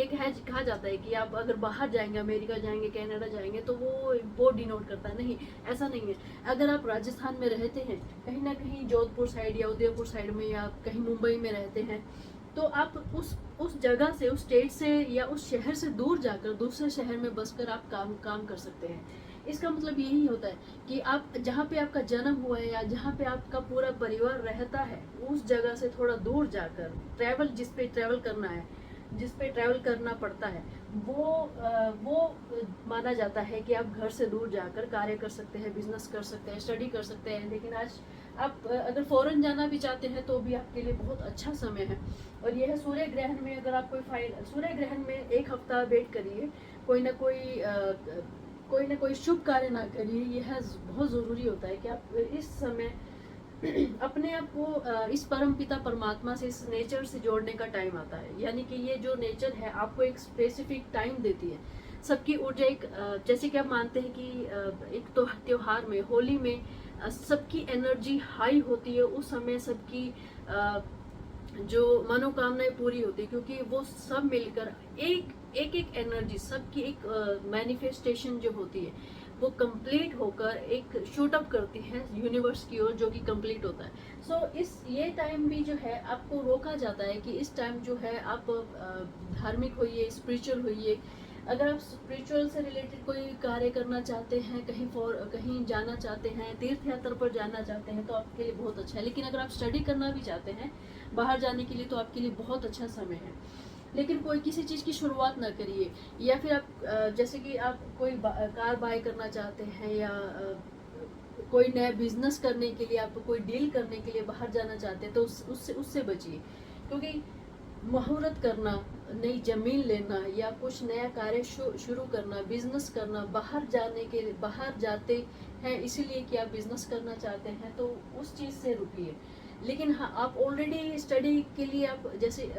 कहा जाता है कि आप अगर बाहर जाएंगे, अमेरिका जाएंगे, कनाडा जाएंगे, तो वो डिनोट करता है। नहीं, ऐसा नहीं है। अगर आप राजस्थान में रहते हैं, कहीं ना कहीं जोधपुर साइड या उदयपुर साइड में, या कहीं मुंबई में रहते हैं, तो आप उस जगह से, उस स्टेट से या उस शहर से दूर जाकर दूसरे शहर में बसकर आप काम कर सकते हैं। इसका मतलब यही होता है कि आप जहाँ पे आपका जन्म हुआ है या जहाँ पे आपका पूरा परिवार रहता है, उस जगह से थोड़ा दूर जाकर जिस पे ट्रैवल करना पड़ता है, वो माना जाता है कि आप घर से दूर जाकर कार्य कर सकते हैं, बिजनेस कर सकते हैं, स्टडी कर सकते हैं। लेकिन आज आप अगर फॉरेन जाना भी चाहते हैं तो भी आपके लिए बहुत अच्छा समय है। और यह सूर्य ग्रहण में, अगर आप सूर्य ग्रहण में एक हफ्ता वेट करिए, कोई ना कोई शुभ कार्य ना करिए। यह बहुत ज़रूरी होता है कि आप इस समय अपने आप को इस परम पिता परमात्मा से, इस नेचर से जोड़ने का टाइम आता है। यानी कि ये जो नेचर है आपको एक स्पेसिफिक टाइम देती है। सबकी ऊर्जा जैसे कि आप मानते हैं कि एक तो त्योहार में, होली में सबकी एनर्जी हाई होती है। उस समय सबकी जो मनोकामनाएं पूरी होती है, क्योंकि वो सब मिलकर एक एनर्जी, सबकी एक मैनिफेस्टेशन जो होती है, वो कंप्लीट होकर एक शूट अप करती है यूनिवर्स की ओर, जो कि कंप्लीट होता है। सो ये टाइम भी जो है आपको रोका जाता है कि इस टाइम जो है आप धार्मिक होइए, स्पिरिचुअल होइए। अगर आप स्पिरिचुअल से रिलेटेड कोई कार्य करना चाहते हैं, कहीं जाना चाहते हैं, तीर्थ यात्रा पर जाना चाहते हैं, तो आपके लिए बहुत अच्छा है। लेकिन अगर आप स्टडी करना भी चाहते हैं बाहर जाने के लिए, तो आपके लिए बहुत अच्छा समय है। लेकिन कोई किसी चीज़ की शुरुआत ना करिए। या फिर आप जैसे कि आप कोई कार बाय करना चाहते हैं, या कोई नया बिजनेस करने के लिए, आप कोई डील करने के लिए बाहर जाना चाहते हैं, तो उससे बचिए। क्योंकि मुहूर्त करना, नई ज़मीन लेना या कुछ नया कार्य शुरू करना, बिजनेस करना, बाहर जाते हैं इसीलिए कि आप बिजनेस करना चाहते हैं, तो उस चीज़ से रुकिए। लेकिन हाँ, आप ऑलरेडी स्टडी के लिए, आप जैसे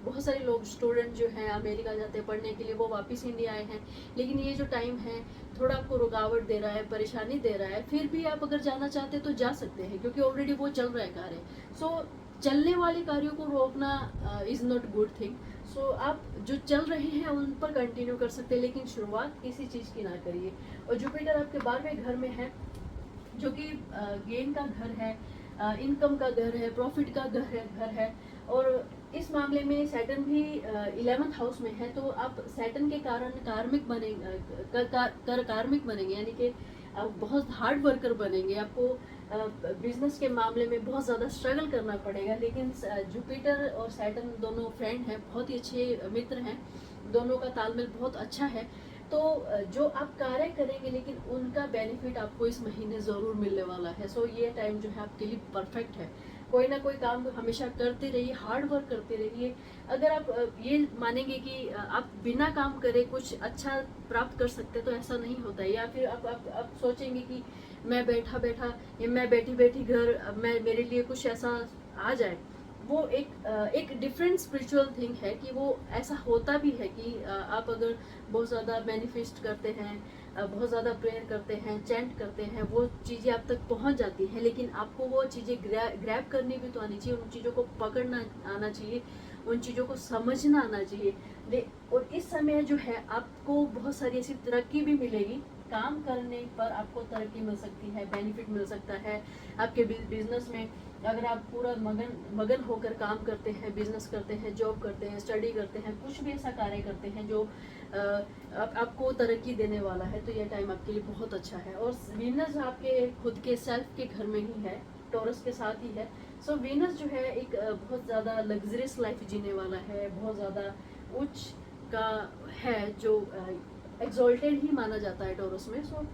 बहुत सारे लोग स्टूडेंट जो हैं अमेरिका जाते हैं पढ़ने के लिए, वो वापस इंडिया आए हैं। लेकिन ये जो टाइम है थोड़ा आपको रुकावट दे रहा है, परेशानी दे रहा है। फिर भी आप अगर जाना चाहते हैं तो जा सकते हैं, क्योंकि ऑलरेडी वो चल रहा है कार्य। सो चलने वाले कार्यों को रोकना इज़ नॉट गुड थिंग। सो आप जो चल रहे हैं उन पर कंटिन्यू कर सकते हैं, लेकिन शुरुआत किसी चीज़ की ना करिए। और जुपिटर आपके 12वें घर में है, जो कि गेन का घर है, इनकम का घर है, प्रॉफिट का घर है। और इस मामले में सैटर्न भी 11th हाउस में है, तो आप सैटर्न के कारण कार्मिक बनेंगे, यानी कि बहुत हार्ड वर्कर बनेंगे। आपको बिजनेस के मामले में बहुत ज़्यादा स्ट्रगल करना पड़ेगा। लेकिन जुपिटर और सैटर्न दोनों फ्रेंड हैं, बहुत ही अच्छे मित्र हैं, दोनों का तालमेल बहुत अच्छा है। तो जो आप कार्य करेंगे, लेकिन उनका बेनिफिट आपको इस महीने ज़रूर मिलने वाला है। सो ये टाइम जो है आपके लिए परफेक्ट है। कोई ना कोई काम हमेशा करते रहिए, हार्ड वर्क करते रहिए। अगर आप ये मानेंगे कि आप बिना काम करे कुछ अच्छा प्राप्त कर सकते, तो ऐसा नहीं होता है। या फिर आप सोचेंगे कि मैं बैठा बैठा या मैं बैठी बैठी मेरे लिए कुछ ऐसा आ जाए, वो एक डिफरेंट स्पिरिचुअल थिंग है कि वो ऐसा होता भी है कि आप अगर बहुत ज़्यादा मैनिफेस्ट करते हैं, बहुत ज़्यादा प्रेयर करते हैं, चैंट करते हैं, वो चीज़ें आप तक पहुंच जाती हैं, लेकिन आपको वो चीज़ें ग्रैब करनी भी तो आनी चाहिए, उन चीज़ों को पकड़ना आना चाहिए, उन चीज़ों को समझना आना चाहिए। और इस समय जो है आपको बहुत सारी ऐसी तरक्की भी मिलेगी, काम करने पर आपको तरक्की मिल सकती है, बेनिफिट मिल सकता है आपके बिजनेस में। अगर आप पूरा मगन होकर काम करते हैं, बिजनेस करते हैं, जॉब करते हैं, स्टडी करते हैं, कुछ भी ऐसा कार्य करते हैं जो आपको तरक्की देने वाला है, तो यह टाइम आपके लिए बहुत अच्छा है। और वीनस आपके खुद के सेल्फ के घर में ही है, टॉरस के साथ ही है। सो वीनस जो है एक बहुत ज़्यादा लग्जरियस लाइफ जीने वाला है, बहुत ज़्यादा उच्च का है, जो एक्सॉल्टेड ही माना जाता है टॉरस में। सो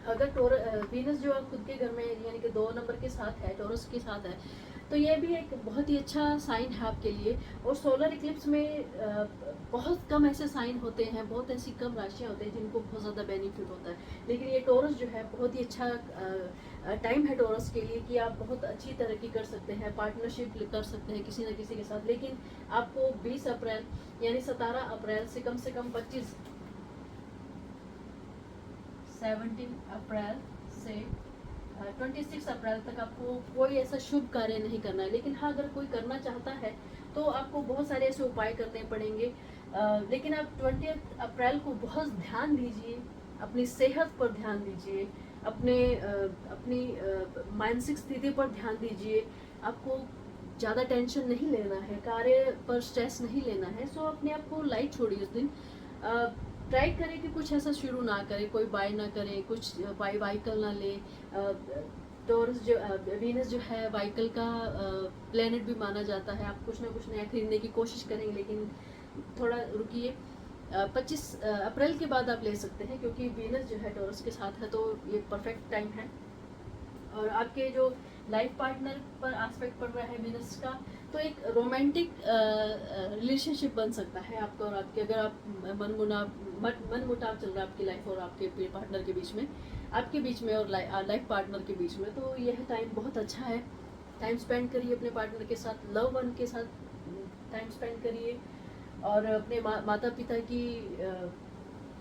अगर वीनस जो खुद के घर में यानी कि 2 नंबर के साथ है, टॉरस के साथ है, तो ये भी एक बहुत ही अच्छा साइन है आपके लिए। और सोलर इक्लिप्स में बहुत कम ऐसे साइन होते हैं, बहुत ऐसी कम राशियाँ होते हैं जिनको बहुत ज़्यादा बेनिफिट होता है, लेकिन ये टॉरस जो है बहुत ही अच्छा टाइम है टॉरस के लिए कि आप बहुत अच्छी तरक्की कर सकते हैं, पार्टनरशिप कर सकते हैं किसी न किसी के साथ। लेकिन आपको 20 अप्रैल यानी 17 अप्रैल से कम 17 अप्रैल से 26 अप्रैल तक आपको कोई ऐसा शुभ कार्य नहीं करना है। लेकिन हाँ, अगर कोई करना चाहता है तो आपको बहुत सारे ऐसे उपाय करने पड़ेंगे। लेकिन आप 20 अप्रैल को बहुत ध्यान दीजिए, अपनी सेहत पर ध्यान दीजिए, अपनी मानसिक स्थिति पर ध्यान दीजिए। आपको ज़्यादा टेंशन नहीं लेना है, कार्य पर स्ट्रेस नहीं लेना है। सो अपने आप को लाइट छोड़िए उस दिन। ट्राई करें कि कुछ ऐसा शुरू ना करें, कोई बाय ना करें, कुछ व्हीकल ना ले। टॉरस जो वीनस जो है व्हीकल का प्लेनेट भी माना जाता है। आप कुछ ना कुछ नया खरीदने की कोशिश करेंगे, लेकिन थोड़ा रुकिए। 25 अप्रैल के बाद आप ले सकते हैं, क्योंकि वीनस जो है टॉरस के साथ है, तो ये परफेक्ट टाइम है। और आपके जो लाइफ पार्टनर पर एस्पेक्ट पड़ रहा है वीनस का, तो एक रोमांटिक रिलेशनशिप बन सकता है आपका और आपके। अगर आप मन मुटाव चल रहा है आपकी लाइफ और आपके पार्टनर के बीच में, आपके बीच में और लाइफ पार्टनर के बीच में, तो यह टाइम बहुत अच्छा है। टाइम स्पेंड करिए अपने पार्टनर के साथ, लव वन के साथ टाइम स्पेंड करिए, और अपने माता पिता की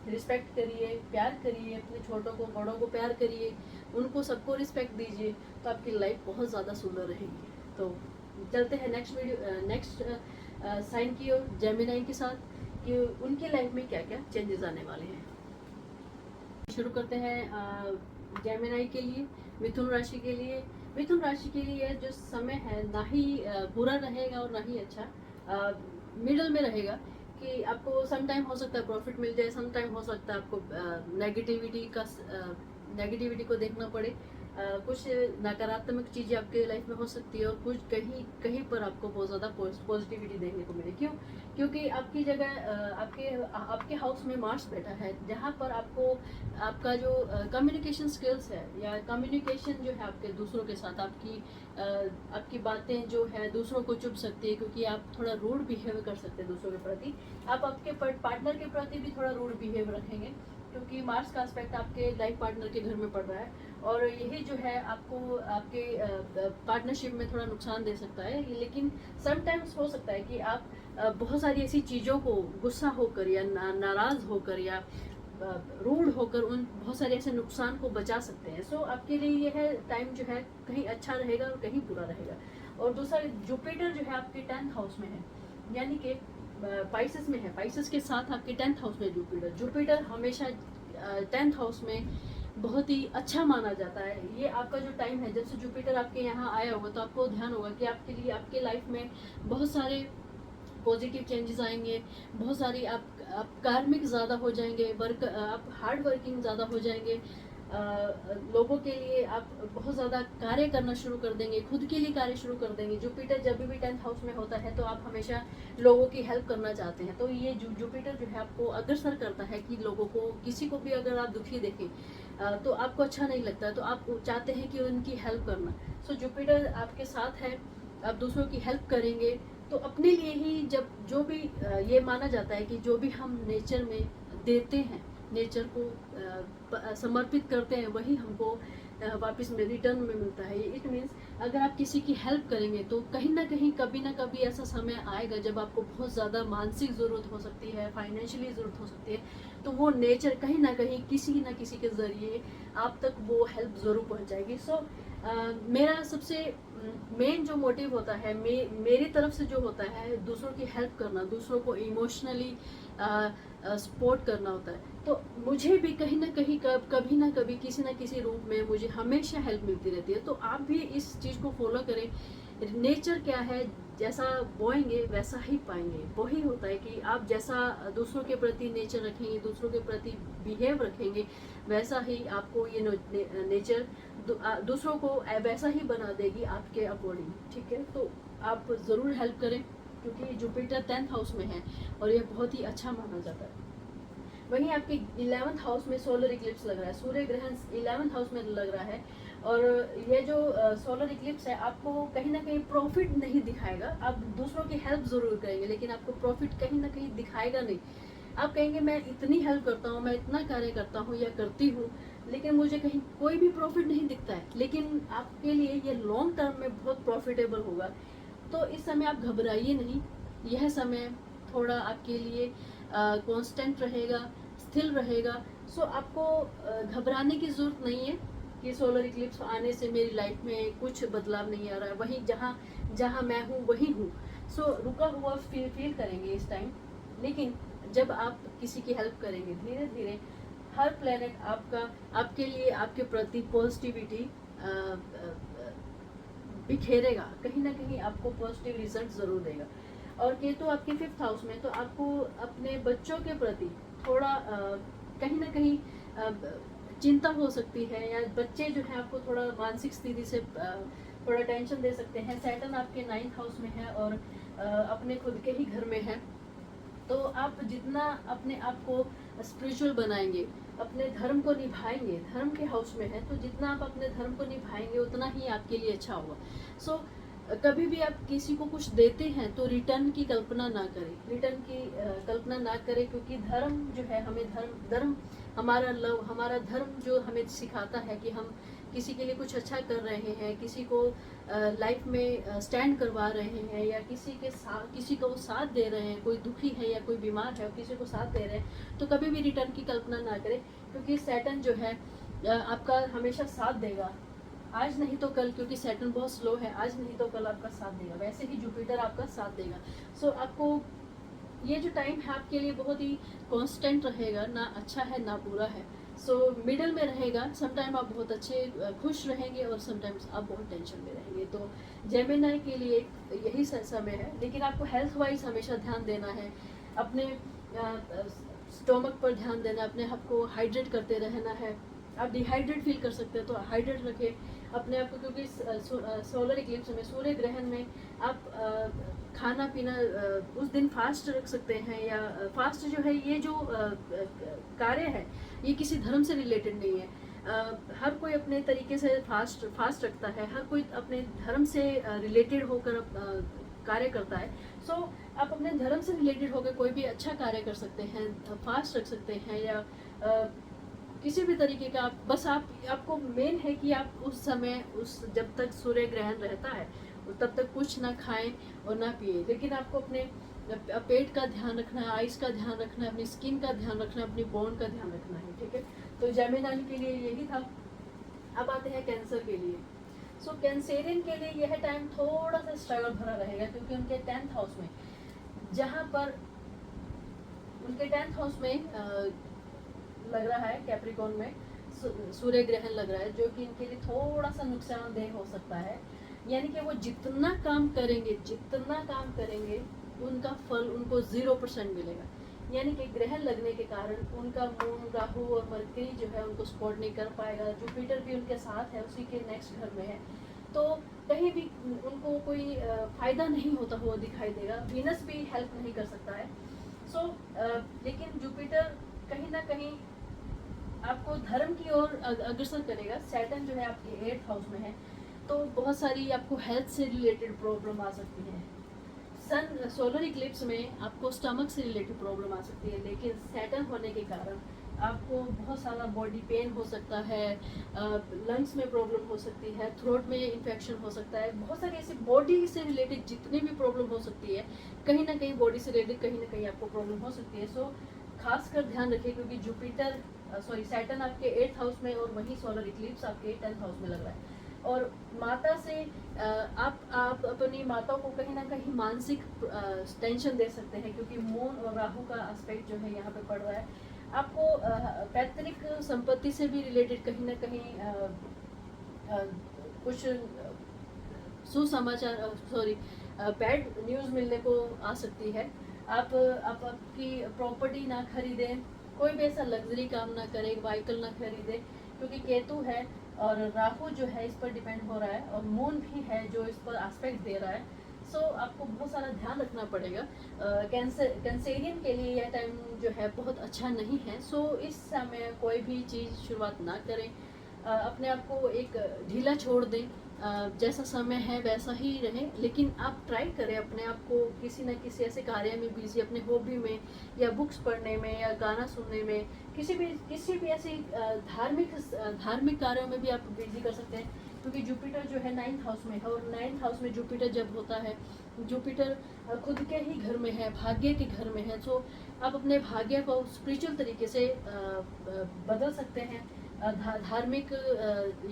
रिस्पेक्ट करिए, प्यार करिए, अपने छोटों को बड़ों को प्यार करिए, उनको सबको रिस्पेक्ट दीजिए, तो आपकी लाइफ बहुत ज़्यादा सुंदर रहेगी। तो चलते हैं नेक्स्ट साइन की ओर, जेमिनी के साथ, कि उनकी लाइफ में क्या क्या चेंजेस आने वाले हैं। शुरू करते हैं जेमिनी के लिए, मिथुन राशि के लिए। मिथुन राशि के लिए जो समय है ना ही बुरा रहेगा और ना ही अच्छा, मिडल में रहेगा। कि आपको सम टाइम हो सकता है प्रॉफिट मिल जाए, सम टाइम हो सकता है आपको नेगेटिविटी को देखना पड़े। कुछ नकारात्मक चीज़ें आपके लाइफ में हो सकती है, और कुछ कहीं पर आपको बहुत ज़्यादा पॉजिटिविटी देखने को मिले। क्यों? क्योंकि आपकी जगह आपके हाउस में मार्स बैठा है, जहाँ पर आपका जो कम्युनिकेशन स्किल्स है, या कम्युनिकेशन जो है आपके दूसरों के साथ, आपकी बातें जो है दूसरों को चुभ सकती है, क्योंकि आप थोड़ा रूड बिहेव कर सकते हैं दूसरों के प्रति। आप आपके पार्टनर के प्रति भी थोड़ा रूड बिहेव रखेंगे, क्योंकि मार्स का एस्पेक्ट आपके लाइफ पार्टनर के घर में पड़ रहा है, और यही जो है आपको आपके पार्टनरशिप में थोड़ा नुकसान दे सकता है। लेकिन समटाइम्स हो सकता है कि आप बहुत सारी ऐसी चीज़ों को गुस्सा होकर या नाराज़ होकर या रूड होकर उन बहुत सारे ऐसे नुकसान को बचा सकते हैं। सो आपके लिए यह टाइम जो है कहीं अच्छा रहेगा और कहीं बुरा रहेगा। और दूसरा, जुपिटर जो है आपके 10th हाउस में है, यानी कि पाइसेस में है। पाइसेस के साथ आपके 10th हाउस में जुपिटर हमेशा 10th हाउस में बहुत ही अच्छा माना जाता है। ये आपका जो टाइम है, जब से जुपिटर आपके यहाँ आया होगा, तो आपको ध्यान होगा कि आपके लिए आपके लाइफ में बहुत सारे पॉजिटिव चेंजेस आएंगे, बहुत सारी आप कार्मिक ज़्यादा हो जाएंगे, आप हार्ड वर्किंग ज़्यादा हो जाएंगे, लोगों के लिए आप बहुत ज़्यादा कार्य करना शुरू कर देंगे, खुद के लिए कार्य शुरू कर देंगे। जुपिटर जब भी 10th हाउस में होता है, तो आप हमेशा लोगों की हेल्प करना चाहते हैं। तो ये जुपिटर जो है आपको अग्रसर करता है कि लोगों को, किसी को भी अगर आप दुखी देखें तो आपको अच्छा नहीं लगता, तो आप चाहते हैं कि उनकी हेल्प करना। सो जुपिटर आपके साथ है, आप दूसरों की हेल्प करेंगे, तो अपने लिए ही जो भी ये माना जाता है कि जो भी हम नेचर में देते हैं, नेचर को समर्पित करते हैं, वही हमको वापस में रिटर्न में मिलता है। इट मीन्स अगर आप किसी की हेल्प करेंगे तो कहीं ना कहीं कभी ना कभी ऐसा समय आएगा जब आपको बहुत ज़्यादा मानसिक ज़रूरत हो सकती है, फाइनेंशियली ज़रूरत हो सकती है, तो वो नेचर कहीं ना कहीं किसी ना किसी के ज़रिए आप तक वो हेल्प ज़रूर पहुंचाएगी। सो मेरा सबसे मेन जो मोटिव होता है मेरी तरफ से जो होता है दूसरों की हेल्प करना, दूसरों को इमोशनली सपोर्ट करना होता है। तो मुझे भी कहीं ना कहीं कभी ना कभी किसी ना किसी रूप में मुझे हमेशा हेल्प मिलती रहती है। तो आप भी इस चीज़ को फॉलो करें। नेचर क्या है, जैसा बोएंगे वैसा ही पाएंगे। वही होता है कि आप जैसा दूसरों के प्रति नेचर रखेंगे, दूसरों के प्रति बिहेव रखेंगे, वैसा ही आपको ये नेचर दूसरों को वैसा ही बना देगी आपके अकॉर्डिंग। ठीक है, तो आप ज़रूर हेल्प करें क्योंकि जुपिटर 10th हाउस में है और यह बहुत ही अच्छा माना जाता है। वहीं आपके 11th हाउस में सोलर इक्लिप्स लग रहा है, सूर्य ग्रहण 11th हाउस में लग रहा है। और ये जो सोलर इक्लिप्स है आपको कहीं ना कहीं प्रॉफिट नहीं दिखाएगा। आप दूसरों की हेल्प ज़रूर करेंगे लेकिन आपको प्रॉफिट कहीं ना कहीं दिखाएगा नहीं। आप कहेंगे मैं इतनी हेल्प करता हूँ, मैं इतना कार्य करता हूँ या करती हूँ, लेकिन मुझे कहीं कोई भी प्रॉफिट नहीं दिखता है। लेकिन आपके लिए ये लॉन्ग टर्म में बहुत प्रॉफिटेबल होगा। तो इस समय आप घबराइए नहीं, यह समय थोड़ा आपके लिए कांस्टेंट रहेगा, स्थिर रहेगा। सो आपको घबराने की ज़रूरत नहीं है कि सोलर इक्लिप्स आने से मेरी लाइफ में कुछ बदलाव नहीं आ रहा है, वहीं जहाँ मैं हूँ वही हूँ। सो रुका हुआ फील करेंगे इस टाइम। लेकिन जब आप किसी की हेल्प करेंगे धीरे धीरे हर प्लेनेट आपके लिए, आपके प्रति पॉजिटिविटी बिखेरेगा, कहीं ना कहीं आपको पॉजिटिव रिजल्ट ज़रूर देगा। और केतु आपके 5th हाउस में, तो आपको अपने बच्चों के प्रति थोड़ा कहीं ना कहीं चिंता हो सकती है, या बच्चे जो है आपको थोड़ा मानसिक स्थिति से थोड़ा टेंशन दे सकते हैं। सैटर्न आपके 9th हाउस में है और अपने खुद के ही घर में है। तो आप जितना अपने आप को स्पिरिचुअल बनाएंगे, अपने धर्म को निभाएंगे, धर्म के हाउस में है, तो जितना आप अपने धर्म को निभाएंगे उतना ही आपके लिए अच्छा होगा। सो कभी भी आप किसी को कुछ देते हैं तो रिटर्न की कल्पना ना करें, रिटर्न की कल्पना ना करें, क्योंकि धर्म जो है हमें धर्म हमारा लव, हमारा धर्म जो हमें सिखाता है कि हम किसी के लिए कुछ अच्छा कर रहे हैं, किसी को लाइफ में स्टैंड करवा रहे हैं, या किसी को साथ दे रहे हैं, कोई दुखी है या कोई बीमार है और किसी को साथ दे रहे हैं, तो कभी भी रिटर्न की कल्पना ना करें। क्योंकि सैटर्न जो है आपका हमेशा साथ देगा, आज नहीं तो कल, क्योंकि सैटर्न बहुत स्लो है, आज नहीं तो कल आपका साथ देगा। वैसे ही जुपिटर आपका साथ देगा। सो आपको ये जो टाइम है आपके लिए बहुत ही कांस्टेंट रहेगा, ना अच्छा है ना बुरा है। सो मिडल में रहेगा। समटाइम आप बहुत अच्छे खुश रहेंगे और समटाइम्स आप बहुत टेंशन में रहेंगे। तो जेमिनी के लिए यही समय है। लेकिन आपको हेल्थ वाइज हमेशा ध्यान देना है, अपने स्टोमक पर ध्यान देना, अपने आप को हाइड्रेट करते रहना है। आप डिहाइड्रेट फील कर सकते हैं तो हाइड्रेट रखें अपने आप को, क्योंकि सोलर इक्लिप्स में, सूर्य ग्रहण में आप खाना पीना उस दिन फास्ट रख सकते हैं। या फास्ट जो है, ये जो कार्य है ये किसी धर्म से रिलेटेड नहीं है। हर कोई अपने तरीके से फास्ट रखता है, हर कोई अपने धर्म से रिलेटेड होकर कार्य करता है। सो आप अपने धर्म से रिलेटेड होकर कोई भी अच्छा कार्य कर सकते हैं, फास्ट रख सकते हैं, या किसी भी तरीके का। बस आपको मेन है कि आप उस समय, जब तक सूर्य ग्रहण रहता है तब तक कुछ ना खाएं और ना पिए। लेकिन आपको अपने पेट का ध्यान रखना है, आइस का ध्यान रखना है, अपनी स्किन का ध्यान रखना है, अपनी बोन का ध्यान रखना है। ठीक है, तो जेमिनी के लिए यही था। अब आते हैं कैंसर के लिए। सो कैंसेरियन के लिए यह टाइम थोड़ा सा स्ट्रगल भरा रहेगा, क्योंकि उनके 10th हाउस में, जहाँ पर उनके 10th हाउस में लग रहा है कैप्रिकॉर्न में सूर्य ग्रहण लग रहा है, जो कि इनके लिए थोड़ा सा नुकसानदेह हो सकता है। यानी कि वो जितना काम करेंगे उनका फल उनको 0% मिलेगा। यानी कि ग्रहण लगने के कारण उनका मून, राहु और मरकरी जो है उनको सपोर्ट नहीं कर पाएगा। जुपिटर भी उनके साथ है, उसी के नेक्स्ट घर में है, तो कहीं भी उनको कोई फायदा नहीं होता हुआ दिखाई देगा। वीनस भी हेल्प नहीं कर सकता है। सो लेकिन जुपिटर कहीं ना कहीं आपको धर्म की ओर अग्रसर करेगा। सैटर्न जो है आपके 8th हाउस में है, तो बहुत सारी आपको हेल्थ से रिलेटेड प्रॉब्लम आ सकती है। सोलर इक्लिप्स में आपको स्टमक से रिलेटेड प्रॉब्लम आ सकती है, लेकिन सैटर्न होने के कारण आपको बहुत सारा बॉडी पेन हो सकता है, लंग्स में प्रॉब्लम हो सकती है, थ्रोट में इन्फेक्शन हो सकता है, बहुत सारी ऐसी बॉडी से रिलेटेड जितनी भी प्रॉब्लम हो सकती है, कहीं ना कहीं बॉडी से रिलेटेड कहीं ना कहीं आपको प्रॉब्लम हो सकती है। सो खासकर ध्यान रखिए, क्योंकि जुपिटर सैटर्न आपके 8th हाउस में और वहीं सोलर इक्लिप्स आपके 10th हाउस में लग रहा है। और माता से आप अपनी माता को कहीं ना कहीं मानसिक टेंशन दे सकते हैं, क्योंकि मून और राहु का एस्पेक्ट जो है यहाँ पे पड़ रहा है। आपको पैतृक संपत्ति से भी रिलेटेड कहीं ना कहीं कुछ सुसमाचार बैड न्यूज़ मिलने को आ सकती है। आप आपकी प्रॉपर्टी ना खरीदें, कोई भी ऐसा लग्जरी काम ना करें, व्हीकल ना खरीदें, क्योंकि केतु है और राहु जो है इस पर डिपेंड हो रहा है, और मून भी है जो इस पर एस्पेक्ट दे रहा है। सो आपको बहुत सारा ध्यान रखना पड़ेगा। कैंसेरियन के लिए यह टाइम जो है बहुत अच्छा नहीं है। सो इस समय कोई भी चीज़ शुरुआत ना करें, अपने आप को एक ढीला छोड़ दें, जैसा समय है वैसा ही रहें, लेकिन आप ट्राई करें अपने आप को किसी न किसी ऐसे कार्य में बिजी, अपने हॉबी में या बुक्स पढ़ने में या गाना सुनने में, किसी भी ऐसी धार्मिक कार्यों में भी आप बिजी कर सकते हैं, क्योंकि जुपिटर जो है 9th हाउस में है, और 9th हाउस में जुपिटर जब होता है, जुपिटर खुद के ही घर में है, भाग्य के घर में है। तो आप अपने भाग्य को स्पिरिचुअल तरीके से बदल सकते हैं, धार्मिक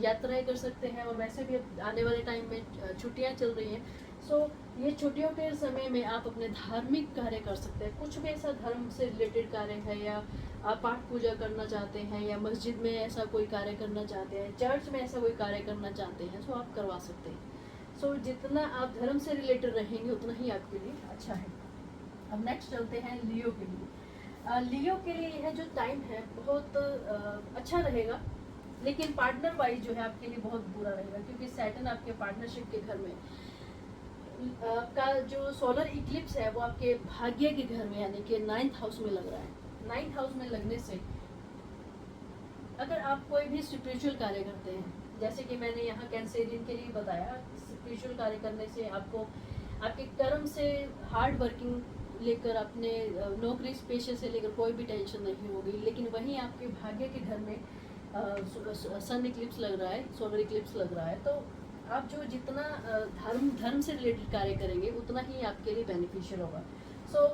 यात्राएं कर सकते हैं, और वैसे भी आने वाले टाइम में छुट्टियां चल रही हैं। सो ये छुट्टियों के समय में आप अपने धार्मिक कार्य कर सकते हैं, कुछ भी ऐसा धर्म से रिलेटेड कार्य है, या आप पाठ पूजा करना चाहते हैं, या मस्जिद में ऐसा कोई कार्य करना चाहते हैं, चर्च में ऐसा कोई कार्य करना चाहते हैं, सो आप करवा सकते हैं। सो जितना आप धर्म से रिलेटेड रहेंगे उतना ही आपके लिए अच्छा है। अब नेक्स्ट चलते हैं लियो के लिए। लियो के लिए यह जो टाइम है बहुत अच्छा रहेगा, लेकिन पार्टनर वाइज जो है आपके लिए बहुत बुरा रहेगा, क्योंकि सैटर्न आपके पार्टनरशिप के घर में, आपका जो सोलर इक्लिप्स है वो आपके भाग्य के घर में यानी कि 9th हाउस में लग रहा है। 9th हाउस में लगने से अगर आप कोई भी स्पिरिचुअल कार्य करते हैं, जैसे कि मैंने यहाँ कैंसेरियन के लिए बताया, स्पिरिचुअल कार्य करने से आपको आपके कर्म से, हार्ड वर्किंग लेकर, अपने नौकरी पेशे से लेकर कोई भी टेंशन नहीं होगी। लेकिन वहीं आपके भाग्य के घर में सन इक्लिप्स लग रहा है, सोलर इक्लिप्स लग रहा है, तो आप जो जितना धर्म से रिलेटेड कार्य करेंगे उतना ही आपके लिए बेनिफिशियल होगा। सो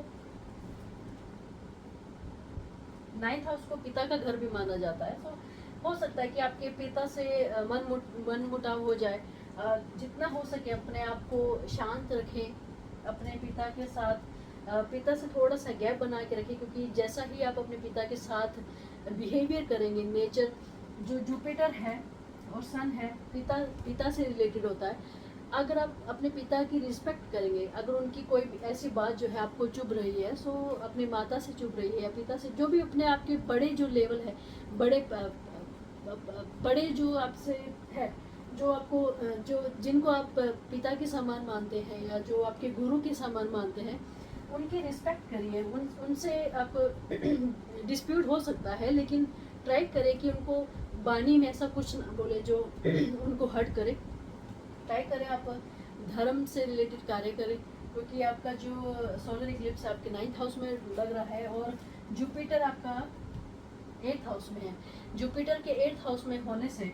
9th हाउस को पिता का घर भी माना जाता है। सो हो सकता है कि आपके पिता से मन मुटाव हो जाए। जितना हो सके अपने आप को शांत रखें, अपने पिता के साथ, पिता से थोड़ा सा गैप बना के रखें, क्योंकि जैसा ही आप अपने पिता के साथ बिहेवियर करेंगे, नेचर जो जुपिटर है और सन है पिता से रिलेटेड होता है। अगर आप अपने पिता की रिस्पेक्ट करेंगे, अगर उनकी कोई ऐसी बात जो है आपको चुभ रही है, सो अपनी माता से चुभ रही है या पिता से, जो भी अपने आपके बड़े जो लेवल है, बड़े जो आपसे है, जो आपको जो जिनको आप पिता के समान मानते हैं या जो आपके गुरु के समान मानते हैं, उनकी रिस्पेक्ट करिए। उनसे आप डिस्प्यूट हो सकता है, लेकिन ट्राई करें कि उनको वाणी में ऐसा कुछ ना बोले जो उनको हर्ट करे। ट्राई करें आप धर्म से रिलेटेड कार्य करें, क्योंकि आपका जो सोलर इक्लिप्स आपके 9th हाउस में लग रहा है, और जुपिटर आपका 8th हाउस में है। जुपिटर के 8th हाउस में होने से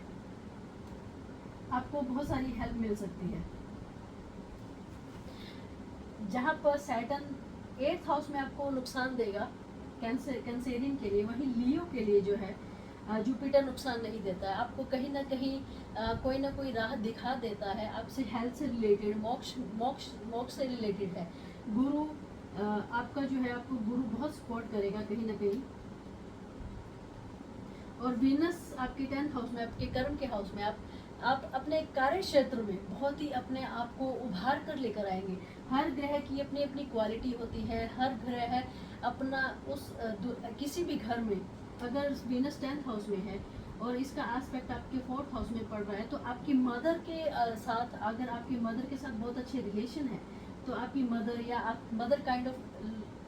आपको बहुत सारी हेल्प मिल सकती है। जहाँ पर सैटर्न 8th हाउस में आपको नुकसान देगा कैंसेरियन के लिए, वहीं लियो के लिए जो है जुपिटर नुकसान नहीं देता है, आपको कहीं ना कहीं कोई ना कोई राह दिखा देता है, आपसे हेल्थ से रिलेटेड, मोक्ष से रिलेटेड है। गुरु आपका जो है, आपको गुरु बहुत सपोर्ट करेगा कहीं ना कहीं। और वीनस आपके 10th हाउस में, आपके कर्म के हाउस में, आप अपने कार्य क्षेत्र में बहुत ही अपने आप को उभार कर लेकर आएंगे। हर ग्रह की अपनी अपनी क्वालिटी होती है, हर ग्रह अपना उस किसी भी घर में अगर वीनस 10th हाउस में है और इसका एस्पेक्ट आपके 4th हाउस में पड़ रहा है, तो आपकी मदर के साथ, अगर आपकी मदर के साथ बहुत अच्छे रिलेशन है, तो आपकी मदर या आप मदर काइंड ऑफ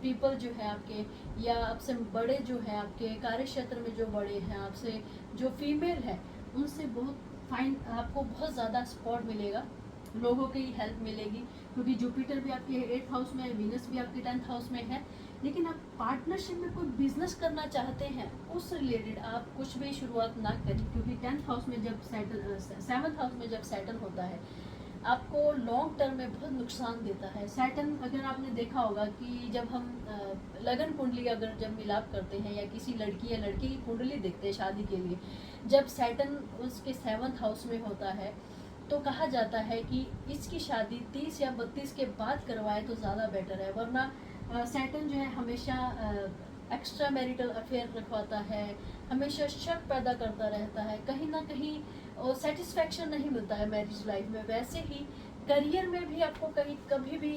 पीपल जो है आपके, या आपसे बड़े जो है, आपके कार्य क्षेत्र में जो बड़े हैं, आपसे जो फीमेल है, उनसे बहुत फाइन आपको बहुत ज़्यादा सपोर्ट मिलेगा। लोगों की हेल्प मिलेगी, क्योंकि जुपिटर भी आपके 8th हाउस में है, वीनस भी आपके 10th हाउस में है। लेकिन आप पार्टनरशिप में कोई बिजनेस करना चाहते हैं, उस रिलेटेड आप कुछ भी शुरुआत ना करें, क्योंकि 10th हाउस में जब सैटर्न 7th हाउस में जब सैटर्न होता है आपको लॉन्ग टर्म में बहुत नुकसान देता है। सैटर्न, अगर आपने देखा होगा कि जब हम लगन कुंडली अगर जब मिलाप करते हैं या किसी लड़की या लड़के की कुंडली देखते हैं शादी के लिए, जब सैटर्न उसके 7th हाउस में होता है तो कहा जाता है कि इसकी शादी 30 या 32 के बाद करवाए तो ज़्यादा बेटर है, वरना सैटर्न जो है हमेशा एक्स्ट्रा मैरिटल अफेयर रखवाता है, हमेशा शक पैदा करता रहता है, कहीं ना कहीं सेटिस्फैक्शन नहीं मिलता है मैरिज लाइफ में। वैसे ही करियर में भी आपको कहीं कभी भी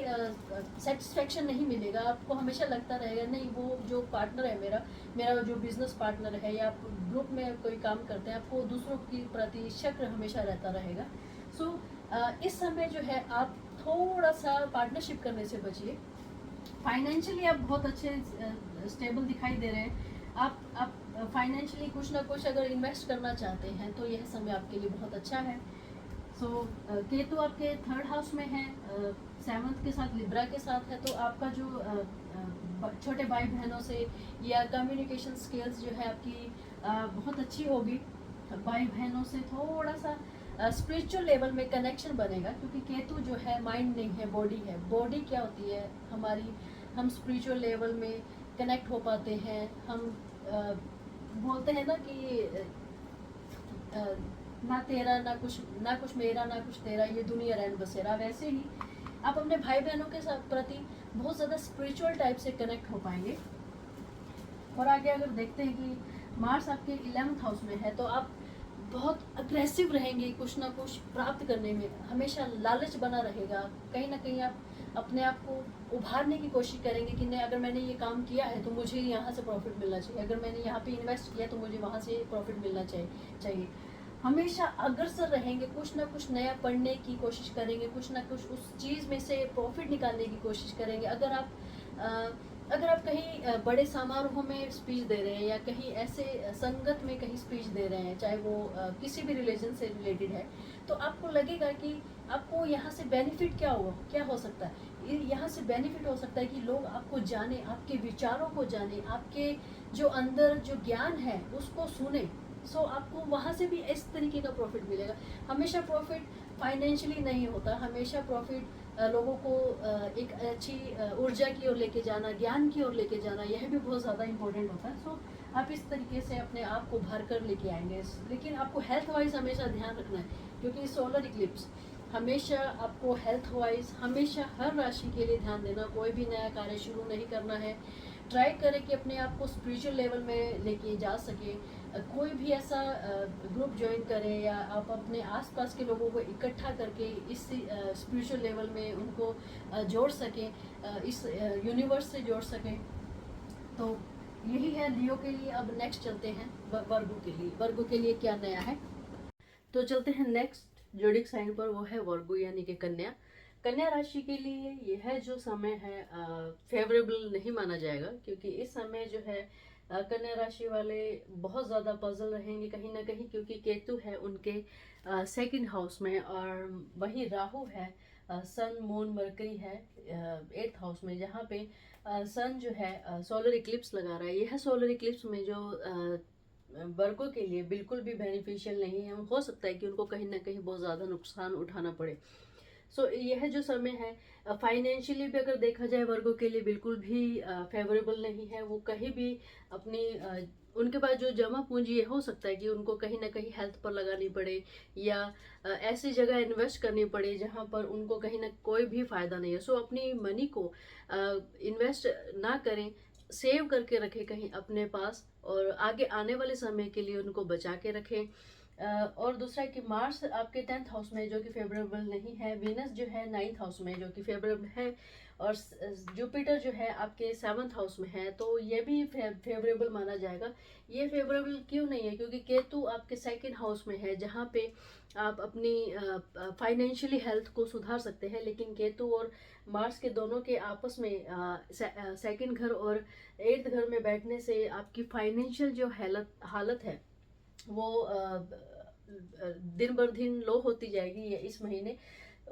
सेटिस्फैक्शन नहीं मिलेगा, आपको हमेशा लगता रहेगा नहीं वो जो पार्टनर है मेरा मेरा जो बिजनेस पार्टनर है या आप ग्रुप में कोई काम करते हैं, आपको दूसरों के प्रति शक हमेशा रहता रहेगा। सो इस समय जो है आप थोड़ा सा पार्टनरशिप करने से बचिए। फाइनेंशियली आप बहुत अच्छे स्टेबल दिखाई दे रहे हैं। आप फाइनेंशियली कुछ ना कुछ अगर इन्वेस्ट करना चाहते हैं तो यह समय आपके लिए बहुत अच्छा है। सो केतु आपके 3rd हाउस में है, 7th के साथ लिब्रा के साथ है, तो आपका जो छोटे भाई बहनों से या कम्युनिकेशन स्किल्स जो है आपकी बहुत अच्छी होगी। भाई बहनों से थोड़ा सा स्पिरिचुअल लेवल में कनेक्शन बनेगा, क्योंकि केतु जो है माइंड नहीं है, बॉडी है। बॉडी क्या होती है हमारी, हम स्पिरिचुअल लेवल में कनेक्ट हो पाते हैं। हम बोलते हैं ना कि ना तेरा ना कुछ मेरा ना कुछ तेरा, ये दुनिया रैन बसेरा। वैसे ही आप अपने भाई बहनों के साथ प्रति बहुत ज़्यादा स्पिरिचुअल टाइप से कनेक्ट हो पाएंगे। और आगे अगर देखते हैं कि मार्स आपके 11th हाउस में है, तो आप बहुत अग्रेसिव रहेंगे कुछ ना कुछ प्राप्त करने में, हमेशा लालच बना रहेगा। कहीं ना कहीं आप अपने आप को उभारने की कोशिश करेंगे कि नहीं, अगर मैंने ये काम किया है तो मुझे यहाँ से प्रॉफिट मिलना चाहिए, अगर मैंने यहाँ पे इन्वेस्ट किया तो मुझे वहाँ से प्रॉफिट मिलना चाहिए। हमेशा अग्रसर रहेंगे, कुछ ना कुछ नया पढ़ने की कोशिश करेंगे, कुछ ना कुछ उस चीज़ में से प्रॉफिट निकालने की कोशिश करेंगे। अगर आप कहीं बड़े समारोह में स्पीच दे रहे हैं या कहीं ऐसे संगत में कहीं स्पीच दे रहे हैं, चाहे वो किसी भी रिलीजन से रिलेटेड है, तो आपको लगेगा कि आपको यहाँ से बेनिफिट क्या हो सकता है। यहाँ से बेनिफिट हो सकता है कि लोग आपको जाने, आपके विचारों को जाने, आपके जो अंदर जो ज्ञान है उसको सुने। सो आपको वहाँ से भी इस तरीके का प्रॉफिट मिलेगा। हमेशा प्रॉफिट फाइनेंशियली नहीं होता, हमेशा प्रॉफिट लोगों को एक अच्छी ऊर्जा की ओर लेके जाना, ज्ञान की ओर लेके जाना, यह भी बहुत ज़्यादा इंपॉर्टेंट होता है। सो आप इस तरीके से अपने आप को भर कर लेके आएंगे। लेकिन आपको हेल्थ वाइज हमेशा ध्यान रखना है, क्योंकि सोलर इक्लिप्स हमेशा आपको हेल्थ वाइज हमेशा हर राशि के लिए ध्यान देना। कोई भी नया कार्य शुरू नहीं करना है, ट्राई करें कि अपने आप को स्पिरिचुअल लेवल में लेके जा सके। कोई भी ऐसा ग्रुप ज्वाइन करें या आप अपने आसपास के लोगों को इकट्ठा करके इस स्पिरिचुअल लेवल में उनको जोड़ सकें, इस यूनिवर्स से जोड़ सकें। तो यही है लियो के लिए। अब नेक्स्ट चलते हैं वर्गो के लिए। वर्गो के लिए क्या नया है, तो चलते हैं नेक्स्ट जोडिक साइन पर, वो है वर्गो यानी कि कन्या। कन्या राशि के लिए यह जो समय है फेवरेबल नहीं माना जाएगा, क्योंकि इस समय जो है कन्या राशि वाले बहुत ज़्यादा पजल रहेंगे कहीं ना कहीं, क्योंकि केतु है उनके 2nd हाउस में और वही राहु है, सन मून मरकरी है 8th हाउस में, जहाँ पे सन जो है सोलर इक्लिप्स लगा रहा है। यह सोलर इक्लिप्स में जो वर्गों के लिए बिल्कुल भी बेनिफिशियल नहीं है। हो सकता है कि उनको कहीं ना कहीं बहुत ज़्यादा नुकसान उठाना पड़े। सो यह जो समय है फाइनेंशियली भी अगर देखा जाए वर्गों के लिए बिल्कुल भी फेवरेबल नहीं है। वो कहीं भी अपनी उनके पास जो जमा पूंजी है, हो सकता है कि उनको कहीं ना कहीं हेल्थ पर लगानी पड़े या ऐसी जगह इन्वेस्ट करनी पड़े जहां पर उनको कहीं ना कोई भी फायदा नहीं है। सो अपनी मनी को इन्वेस्ट ना करें, सेव करके रखें कहीं अपने पास, और आगे आने वाले समय के लिए उनको बचा के रखें। और दूसरा है कि मार्स आपके 10th हाउस में जो कि फेवरेबल नहीं है, वीनस जो है 9th हाउस में जो कि फेवरेबल है, और जुपिटर जो है आपके 7th हाउस में है, तो ये भी फेवरेबल माना जाएगा। ये फेवरेबल क्यों नहीं है, क्योंकि केतु आपके 2nd हाउस में है, जहाँ पे आप अपनी फाइनेंशियली हेल्थ को सुधार सकते हैं। लेकिन केतु और मार्स के दोनों के आपस में 2nd घर और 8th घर में बैठने से आपकी फाइनेंशियल जो हालत है वो दिन बर दिन लो होती जाएगी ये इस महीने।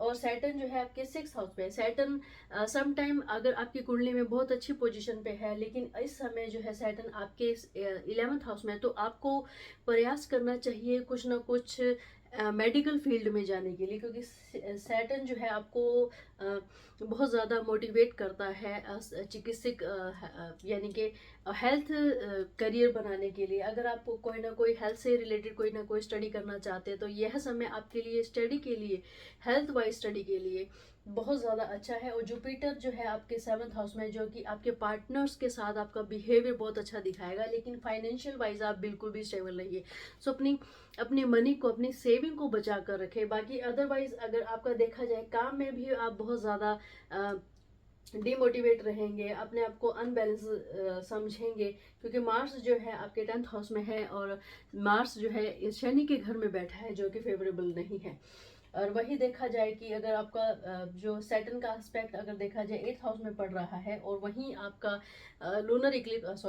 और सैटर्न जो है आपके 6 हाउस पे है। सैटर्न सम टाइम अगर आपकी कुंडली में बहुत अच्छी पोजीशन पे है, लेकिन इस समय जो है सैटर्न आपके 11th हाउस में है, तो आपको प्रयास करना चाहिए कुछ ना कुछ मेडिकल फील्ड में जाने के लिए, क्योंकि सैटर्न जो है आपको बहुत ज़्यादा मोटिवेट करता है चिकित्सक यानी कि हेल्थ करियर बनाने के लिए। अगर आप कोई ना कोई हेल्थ से रिलेटेड कोई ना कोई स्टडी करना चाहते हैं, तो यह समय आपके लिए स्टडी के लिए, हेल्थ वाइज स्टडी के लिए बहुत ज़्यादा अच्छा है। और जुपिटर जो है आपके 7th हाउस में, जो कि आपके पार्टनर्स के साथ आपका बिहेवियर बहुत अच्छा दिखाएगा, लेकिन फाइनेंशियल वाइज आप बिल्कुल भी स्टेबल रहिए। सो अपनी अपनी मनी को, अपनी सेविंग को बचा कर रखें। बाकी अदरवाइज अगर आपका देखा जाए काम में भी आप बहुत ज़्यादा डिमोटिवेट रहेंगे, अपने आप को अनबैलेंस समझेंगे, क्योंकि मार्स जो है आपके 10th हाउस में है, और मार्स जो है शनि के घर में बैठा है, जो कि फेवरेबल नहीं है। और वही देखा जाए कि अगर आपका जो सैटर्न का एस्पेक्ट अगर देखा जाए 8th हाउस में पड़ रहा है, और वहीं आपका लूनर इक्लिप्स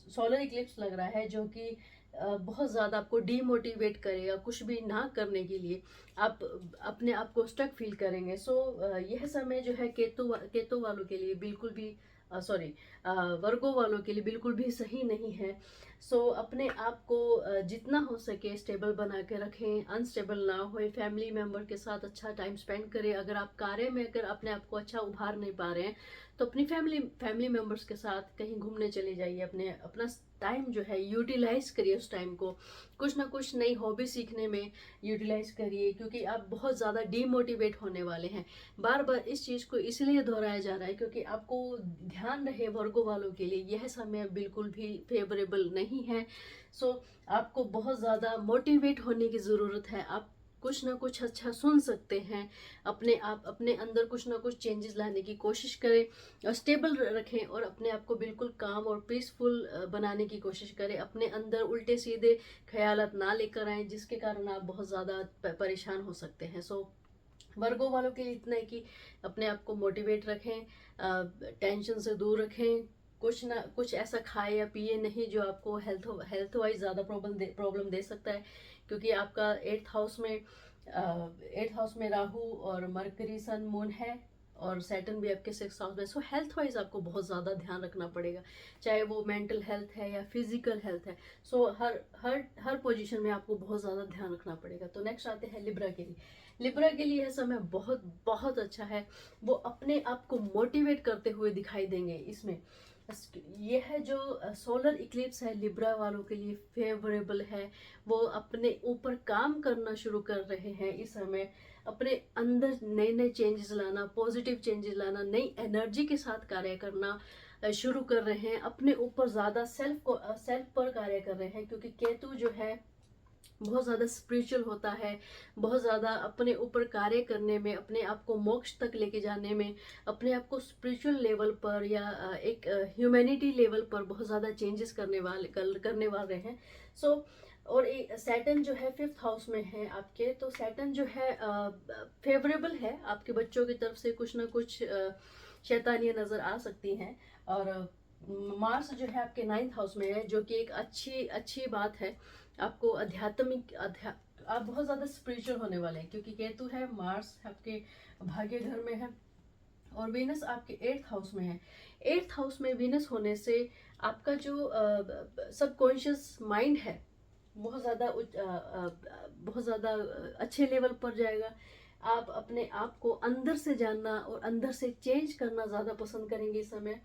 सोलर इक्लिप्स लग रहा है, जो कि बहुत ज़्यादा आपको डीमोटिवेट करेगा। कुछ भी ना करने के लिए आप अपने आप को स्टक फील करेंगे। सो यह समय जो है केतु वालों के लिए बिल्कुल भी वर्गो वालों के लिए बिल्कुल भी सही नहीं है। सो अपने आप को जितना हो सके स्टेबल बना के रखें, अनस्टेबल ना होए, फैमिली मेम्बर के साथ अच्छा टाइम स्पेंड करें। अगर आप कार्य में अगर अपने आप को अच्छा उभार नहीं पा रहे हैं, तो अपनी फैमिली मेम्बर्स के साथ कहीं घूमने चले जाइए। अपना टाइम जो है यूटिलाइज करिए, उस टाइम को कुछ ना कुछ नई हॉबी सीखने में यूटिलाइज करिए, क्योंकि आप बहुत ज़्यादा डीमोटिवेट होने वाले हैं। बार बार इस चीज़ को इसलिए दोहराया जा रहा है क्योंकि आपको ध्यान रहे वर्गो वालों के लिए यह समय बिल्कुल भी फेवरेबल नहीं है। सो आपको बहुत ज़्यादा मोटिवेट होने की ज़रूरत है। आप कुछ ना कुछ अच्छा सुन सकते हैं, अपने अंदर कुछ ना कुछ चेंजेस लाने की कोशिश करें और स्टेबल रखें, और अपने आप को बिल्कुल काम और पीसफुल बनाने की कोशिश करें। अपने अंदर उल्टे सीधे ख्यालात ना लेकर आएं, जिसके कारण आप बहुत ज़्यादा परेशान हो सकते हैं। सो वर्गो वालों के लिए इतना है कि अपने आप को मोटिवेट रखें, टेंशन से दूर रखें, कुछ ना कुछ ऐसा खाए या पिए नहीं जो आपको हेल्थ वाइज ज़्यादा प्रॉब्लम दे सकता है, क्योंकि आपका 8th हाउस में राहु और मरकरी सन मून है, और सैटर्न भी आपके 6th हाउस में। सो हेल्थ वाइज आपको बहुत ज़्यादा ध्यान रखना पड़ेगा, चाहे वो मेंटल हेल्थ है या फिजिकल हेल्थ है। सो हर पोजीशन में आपको बहुत ज़्यादा ध्यान रखना पड़ेगा। तो नेक्स्ट आते हैं लिब्रा के लिए। लिब्रा के लिए यह समय बहुत बहुत अच्छा है। वो अपने आप को मोटिवेट करते हुए दिखाई देंगे इसमें। यह है जो सोलर इक्लिप्स है लिब्रा वालों के लिए फेवरेबल है। वो अपने ऊपर काम करना शुरू कर रहे हैं इस समय, अपने अंदर नए नए चेंजेस लाना, पॉजिटिव चेंजेस लाना, नई एनर्जी के साथ कार्य करना शुरू कर रहे हैं। अपने ऊपर ज़्यादा सेल्फ पर कार्य कर रहे हैं, क्योंकि केतु जो है बहुत ज़्यादा स्पिरिचुअल होता है, बहुत ज़्यादा अपने ऊपर कार्य करने में, अपने आप को मोक्ष तक लेके जाने में, अपने आप को स्पिरिचुअल लेवल पर या एक ह्यूमैनिटी लेवल पर बहुत ज़्यादा चेंजेस करने वाले हैं। सो और सैटर्न जो है 5th हाउस में है आपके, तो सैटर्न जो है फेवरेबल है। आपके बच्चों की तरफ से कुछ ना कुछ शैतानियाँ नज़र आ सकती हैं। और मार्स जो है आपके 9th हाउस में है, जो कि एक अच्छी बात है। आपको आप बहुत ज़्यादा स्पिरिचुअल होने वाले हैं, क्योंकि केतु है, मार्स आपके भाग्य घर में है, और वीनस आपके 8th हाउस में है। 8th हाउस में वीनस होने से आपका जो सबकॉन्शियस माइंड है बहुत ज़्यादा अच्छे लेवल पर जाएगा। आप अपने आप को अंदर से जानना और अंदर से चेंज करना ज़्यादा पसंद करेंगे इस समय।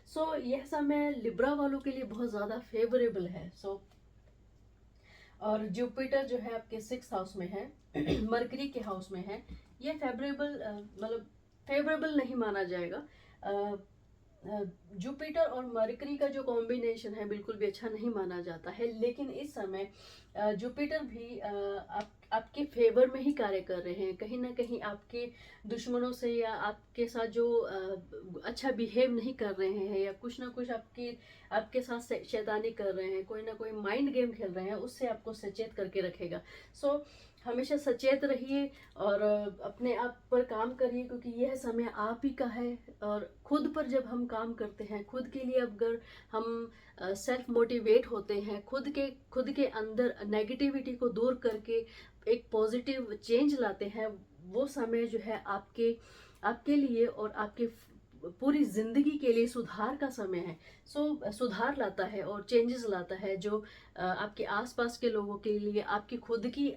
सो यह समय लिब्रा वालों के लिए बहुत ज़्यादा फेवरेबल है। सो और जुपिटर जो है आपके 6th हाउस में है, मरकरी के हाउस में है। ये फेवरेबल नहीं माना जाएगा। जुपिटर और मरकरी का जो कॉम्बिनेशन है बिल्कुल भी अच्छा नहीं माना जाता है, लेकिन इस समय जुपिटर भी आपके फेवर में ही कार्य कर रहे हैं। कहीं ना कहीं आपके दुश्मनों से या आपके साथ जो अच्छा बिहेव नहीं कर रहे हैं, या कुछ ना कुछ आपके साथ शैतानी कर रहे हैं, कोई ना कोई माइंड गेम खेल रहे हैं, उससे आपको सचेत करके रखेगा। सो हमेशा सचेत रहिए और अपने आप पर काम करिए, क्योंकि यह समय आप ही का है। और खुद पर जब हम काम करते हैं, खुद के लिए अगर हम सेल्फ मोटिवेट होते हैं, खुद के अंदर नेगेटिविटी को दूर करके एक पॉजिटिव चेंज लाते हैं, वो समय जो है आपके लिए और आपके पूरी जिंदगी के लिए सुधार का समय है। सुधार लाता है और चेंजेस लाता है, जो आपके आसपास के लोगों के लिए आपकी खुद की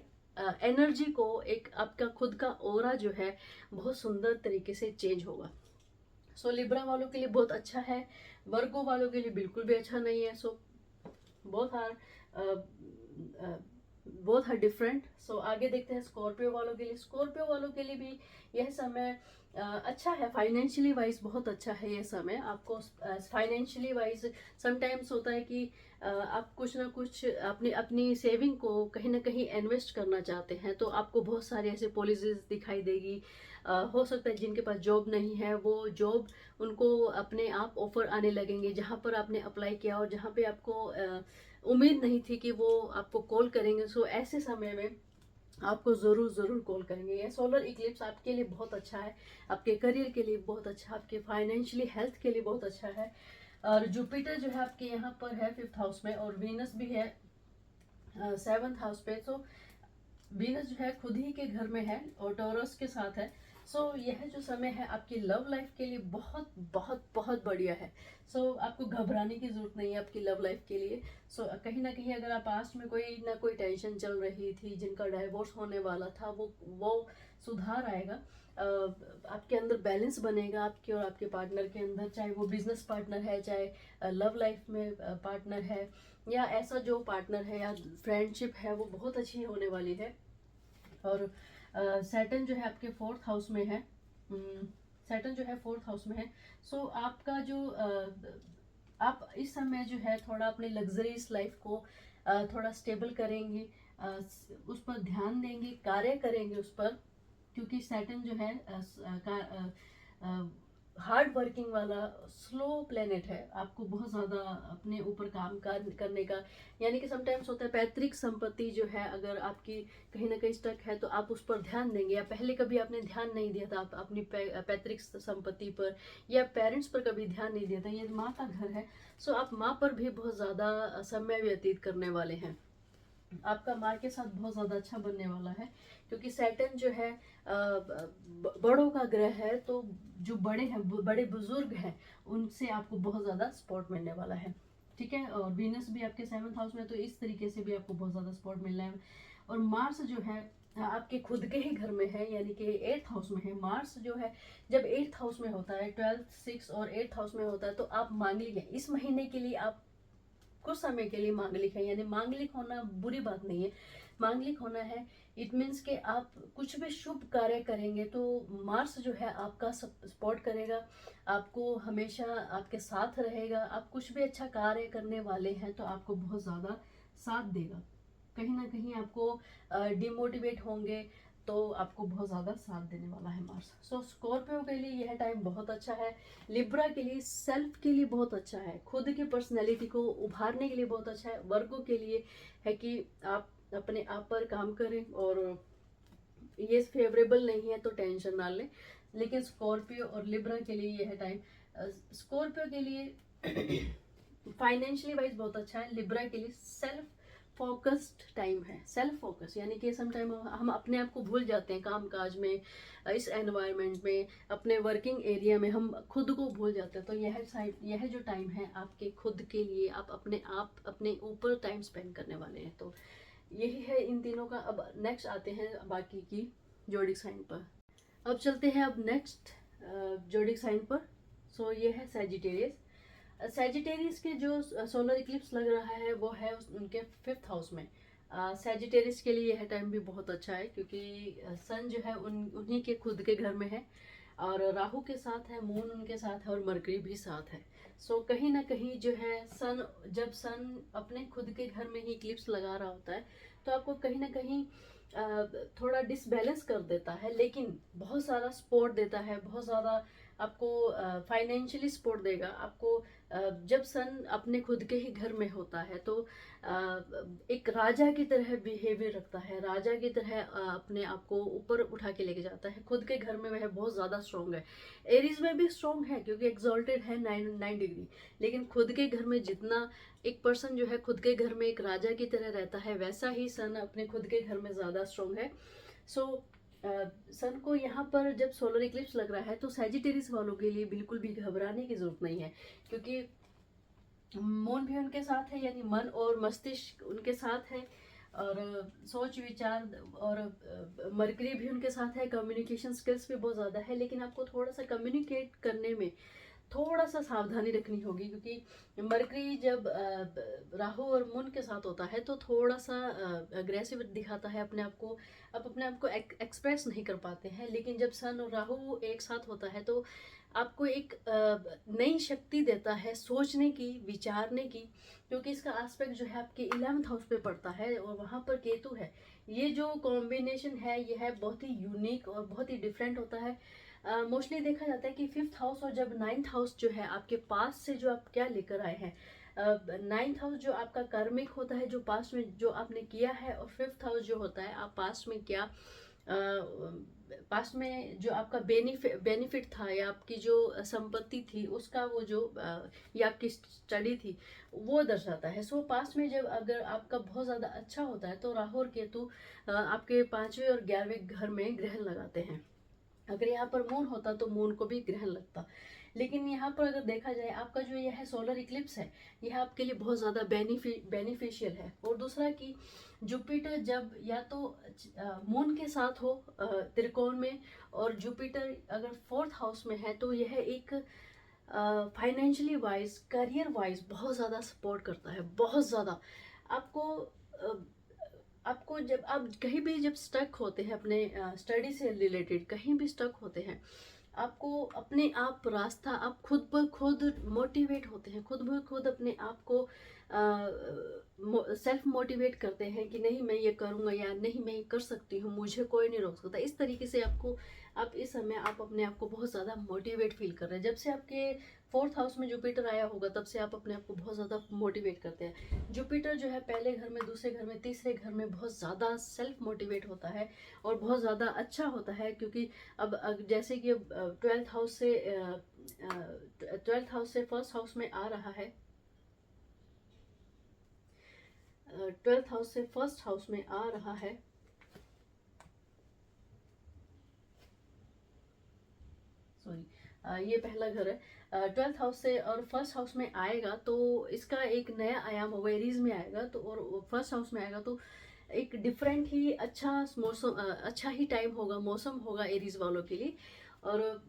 एनर्जी को, एक आपका खुद का ऑरा जो है बहुत सुंदर तरीके से चेंज होगा। लिब्रा वालों के लिए बहुत अच्छा है, वर्गो वालों के लिए बिल्कुल भी अच्छा नहीं है। Both are both are different. आगे देखते हैं स्कॉर्पियो वालों के लिए। स्कॉर्पियो वालों के लिए भी यह समय अच्छा है, फाइनेंशियली वाइज बहुत अच्छा है ये समय आपको। फाइनेंशियली वाइज समटाइम्स होता है कि आप कुछ ना कुछ अपनी अपनी सेविंग को कहीं ना कहीं इन्वेस्ट करना चाहते हैं, तो आपको बहुत सारी ऐसे पॉलिसीज दिखाई देगी। हो सकता है जिनके पास जॉब नहीं है वो जॉब उनको अपने आप ऑफर आने लगेंगे, जहाँ पर आपने अप्लाई किया और जहाँ पे आपको उम्मीद नहीं थी कि वो आपको कॉल करेंगे। ऐसे समय में आपको ज़रूर ज़रूर कॉल करेंगे। ये सोलर इक्लिप्स आपके लिए बहुत अच्छा है, आपके करियर के लिए बहुत अच्छा, आपके फाइनेंशियली हेल्थ के लिए बहुत अच्छा है। और जुपिटर जो है आपके यहाँ पर है 5th हाउस में, और वीनस भी है 7th हाउस पे। वीनस जो है खुद ही के घर में है और टॉरस के साथ है। यह जो समय है आपकी लव लाइफ के लिए बहुत बहुत बहुत बढ़िया है। आपको घबराने की जरूरत नहीं है आपकी लव लाइफ के लिए। कहीं ना कहीं अगर आप पास्ट में कोई ना कोई टेंशन चल रही थी, जिनका डाइवोर्स होने वाला था, वो सुधार आएगा। आपके अंदर बैलेंस बनेगा आपके और आपके पार्टनर के अंदर, चाहे वो बिजनेस पार्टनर है, चाहे लव लाइफ में पार्टनर है, या ऐसा जो पार्टनर है या फ्रेंडशिप है, वो बहुत अच्छी होने वाली है। और सैटर्न जो है आपके 4th हाउस में है। सैटर्न जो है 4th हाउस में है। आपका जो आप इस समय जो है थोड़ा अपने लग्जरीज लाइफ को थोड़ा स्टेबल करेंगे, उस पर ध्यान देंगे, कार्य करेंगे उस पर, क्योंकि सैटर्न जो है हार्ड वर्किंग वाला स्लो प्लेनेट है। आपको बहुत ज़्यादा अपने ऊपर काम करने का, यानी कि समटाइम्स होता है पैतृक संपत्ति जो है अगर आपकी कहीं ना कहीं स्टक है तो आप उस पर ध्यान देंगे, या पहले कभी आपने ध्यान नहीं दिया था आप अपनी पैतृक संपत्ति पर या पेरेंट्स पर कभी ध्यान नहीं दिया था। ये माँ का घर है, आप माँ पर भी बहुत ज़्यादा समय व्यतीत करने वाले हैं। आपका माँ के साथ बहुत ज़्यादा अच्छा बनने वाला है, क्योंकि सैटर्न जो है बड़ों का ग्रह है, तो जो बड़े हैं, बड़े बुजुर्ग हैं, उनसे आपको बहुत ज़्यादा सपोर्ट मिलने वाला है। ठीक है, और वीनस भी आपके 7th हाउस में, तो इस तरीके से भी आपको बहुत ज़्यादा सपोर्ट मिलना है। और मार्स जो है आपके खुद के ही घर में है, यानी कि 8th हाउस में है। मार्स जो है जब 8th हाउस में होता है, 12th 6 और 8th हाउस में होता है, तो आप मांगलिक हैं। इस महीने के लिए आप कुछ समय के लिए मांगलिक है, यानी मांगलिक होना बुरी बात नहीं है। मांगलिक होना है, इट मीन्स कि आप कुछ भी शुभ कार्य करेंगे तो मार्स जो है आपका सपोर्ट करेगा, आपको हमेशा आपके साथ रहेगा। आप कुछ भी अच्छा कार्य करने वाले हैं तो आपको बहुत ज़्यादा साथ देगा। कहीं ना कहीं आपको डिमोटिवेट होंगे तो आपको बहुत ज़्यादा साथ देने वाला है मार्स। स्कॉर्पियो के लिए यह टाइम बहुत अच्छा है। लिब्रा के लिए सेल्फ के लिए बहुत अच्छा है, खुद की पर्सनैलिटी को उभारने के लिए बहुत अच्छा है। वर्गो के लिए है कि आप अपने आप पर काम करें, और ये फेवरेबल नहीं है तो टेंशन ना लें। लेकिन स्कॉर्पियो और लिब्रा के लिए यह टाइम, स्कॉर्पियो के लिए फाइनेंशियली वाइज बहुत अच्छा है। लिब्रा के लिए सेल्फ फोकस्ड टाइम है। सेल्फ फोकस यानी कि सम टाइम हम अपने आप को भूल जाते हैं काम काज में, इस एनवायरनमेंट में, अपने वर्किंग एरिया में हम खुद को भूल जाते हैं। तो यह जो टाइम है आपके खुद के लिए, आप अपने ऊपर टाइम स्पेंड करने वाले हैं। तो यही है इन तीनों का। अब नेक्स्ट आते हैं बाकी की जोडिक साइन पर। अब चलते हैं अब नेक्स्ट जोडिक साइन पर। ये है सैजिटेरियस। सैजिटेरियस के जो सोलर इक्लिप्स लग रहा है वो है उनके 5th हाउस में। सैजिटेरियस के लिए यह टाइम भी बहुत अच्छा है, क्योंकि सन जो है उन्हीं के खुद के घर में है, और राहु के साथ है, मून उनके साथ है, और मरकरी भी साथ है। कहीं ना कहीं जो है जब सन अपने खुद के घर में ही इक्लिप्स लगा रहा होता है तो आपको कहीं ना कहीं थोड़ा डिसबैलेंस कर देता है, लेकिन बहुत सारा सपोर्ट देता है, बहुत ज़्यादा आपको फाइनेंशियली सपोर्ट देगा। आपको जब सन अपने खुद के ही घर में होता है तो एक राजा की तरह बिहेवियर रखता है, राजा की तरह अपने आप को ऊपर उठा के लेके जाता है। खुद के घर में वह बहुत ज़्यादा स्ट्रॉन्ग है। एरीज में भी स्ट्रॉन्ग है क्योंकि एक्सॉल्टेड है 9 डिग्री, लेकिन खुद के घर में जितना एक पर्सन जो है खुद के घर में एक राजा की तरह रहता है, वैसा ही सन अपने खुद के घर में ज़्यादा स्ट्रॉन्ग है। सन को यहाँ पर जब सोलर इक्लिप्स लग रहा है तो सैजिटेरियस वालों के लिए बिल्कुल भी घबराने की जरूरत नहीं है, क्योंकि मून भी उनके साथ है, यानी मन और मस्तिष्क उनके साथ है, और सोच विचार, और मरकरी भी उनके साथ है। कम्युनिकेशन स्किल्स भी बहुत ज़्यादा है, लेकिन आपको थोड़ा सा कम्युनिकेट करने में थोड़ा सा सावधानी रखनी होगी, क्योंकि मरकरी जब राहु और मून के साथ होता है तो थोड़ा सा अग्रेसिव दिखाता है अपने आप को, आप अपने आप को एक्सप्रेस नहीं कर पाते हैं। लेकिन जब सन और राहु एक साथ होता है तो आपको एक नई शक्ति देता है सोचने की, विचारने की, क्योंकि इसका एस्पेक्ट जो है आपके 11th हाउस पे पड़ता है और वहाँ पर केतु है। ये जो कॉम्बिनेशन है ये है बहुत ही यूनिक और बहुत ही डिफरेंट होता है। मोस्टली देखा जाता है कि 5th हाउस और जब 9th हाउस जो है आपके पास से जो आप क्या लेकर आए हैं, 9th हाउस जो आपका कर्मिक होता है, जो पास्ट में जो आपने किया है, और 5th हाउस जो होता है आप पास्ट में क्या पास्ट में जो आपका बेनिफिट था, या आपकी जो संपत्ति थी उसका वो जो या आपकी स्टडी थी वो दर्शाता है। सो पास्ट में जब अगर आपका बहुत ज़्यादा अच्छा होता है तो राहु और केतु आपके 5वें और 11वें घर में ग्रहण लगाते हैं। अगर यहाँ पर मून होता तो मून को भी ग्रहण लगता। लेकिन यहाँ पर अगर देखा जाए आपका जो यह है सोलर इक्लिप्स है, यह आपके लिए बहुत ज़्यादा बेनिफिशियल है। और दूसरा कि जुपिटर जब या तो मून के साथ हो त्रिकोण में, और जुपिटर अगर 4th हाउस में है तो यह एक फाइनेंशियली वाइज, करियर वाइज बहुत ज़्यादा सपोर्ट करता है, बहुत ज़्यादा। आपको आपको जब आप कहीं भी जब स्टक होते हैं अपने स्टडी से रिलेटेड, कहीं भी स्टक होते हैं, आपको अपने आप रास्ता, आप खुद ब खुद मोटिवेट होते हैं, खुद ब खुद अपने आप को सेल्फ मोटिवेट करते हैं कि नहीं मैं ये करूँगा, या नहीं मैं ये कर सकती हूँ, मुझे कोई नहीं रोक सकता। इस तरीके से आपको आप इस समय आप अपने आप को बहुत ज़्यादा मोटिवेट फील कर रहे हैं। जब से आपके 4th हाउस में जुपिटर आया होगा तब से आप अपने आप को बहुत ज़्यादा मोटिवेट करते हैं। जुपिटर जो है पहले घर में, दूसरे घर में, तीसरे घर में बहुत ज़्यादा सेल्फ मोटिवेट होता है और बहुत ज़्यादा अच्छा होता है, क्योंकि अब जैसे कि अब 12th हाउस से 1st हाउस में आ रहा है, 12th हाउस से 1st हाउस में आ रहा है। सॉरी, ये पहला घर है, 12th हाउस से और 1st हाउस में आएगा तो इसका एक नया आयाम होगा, एरीज में आएगा तो, और 1st हाउस में आएगा तो एक डिफरेंट ही अच्छा मौसम, अच्छा ही टाइम होगा, मौसम होगा एरीज वालों के लिए। और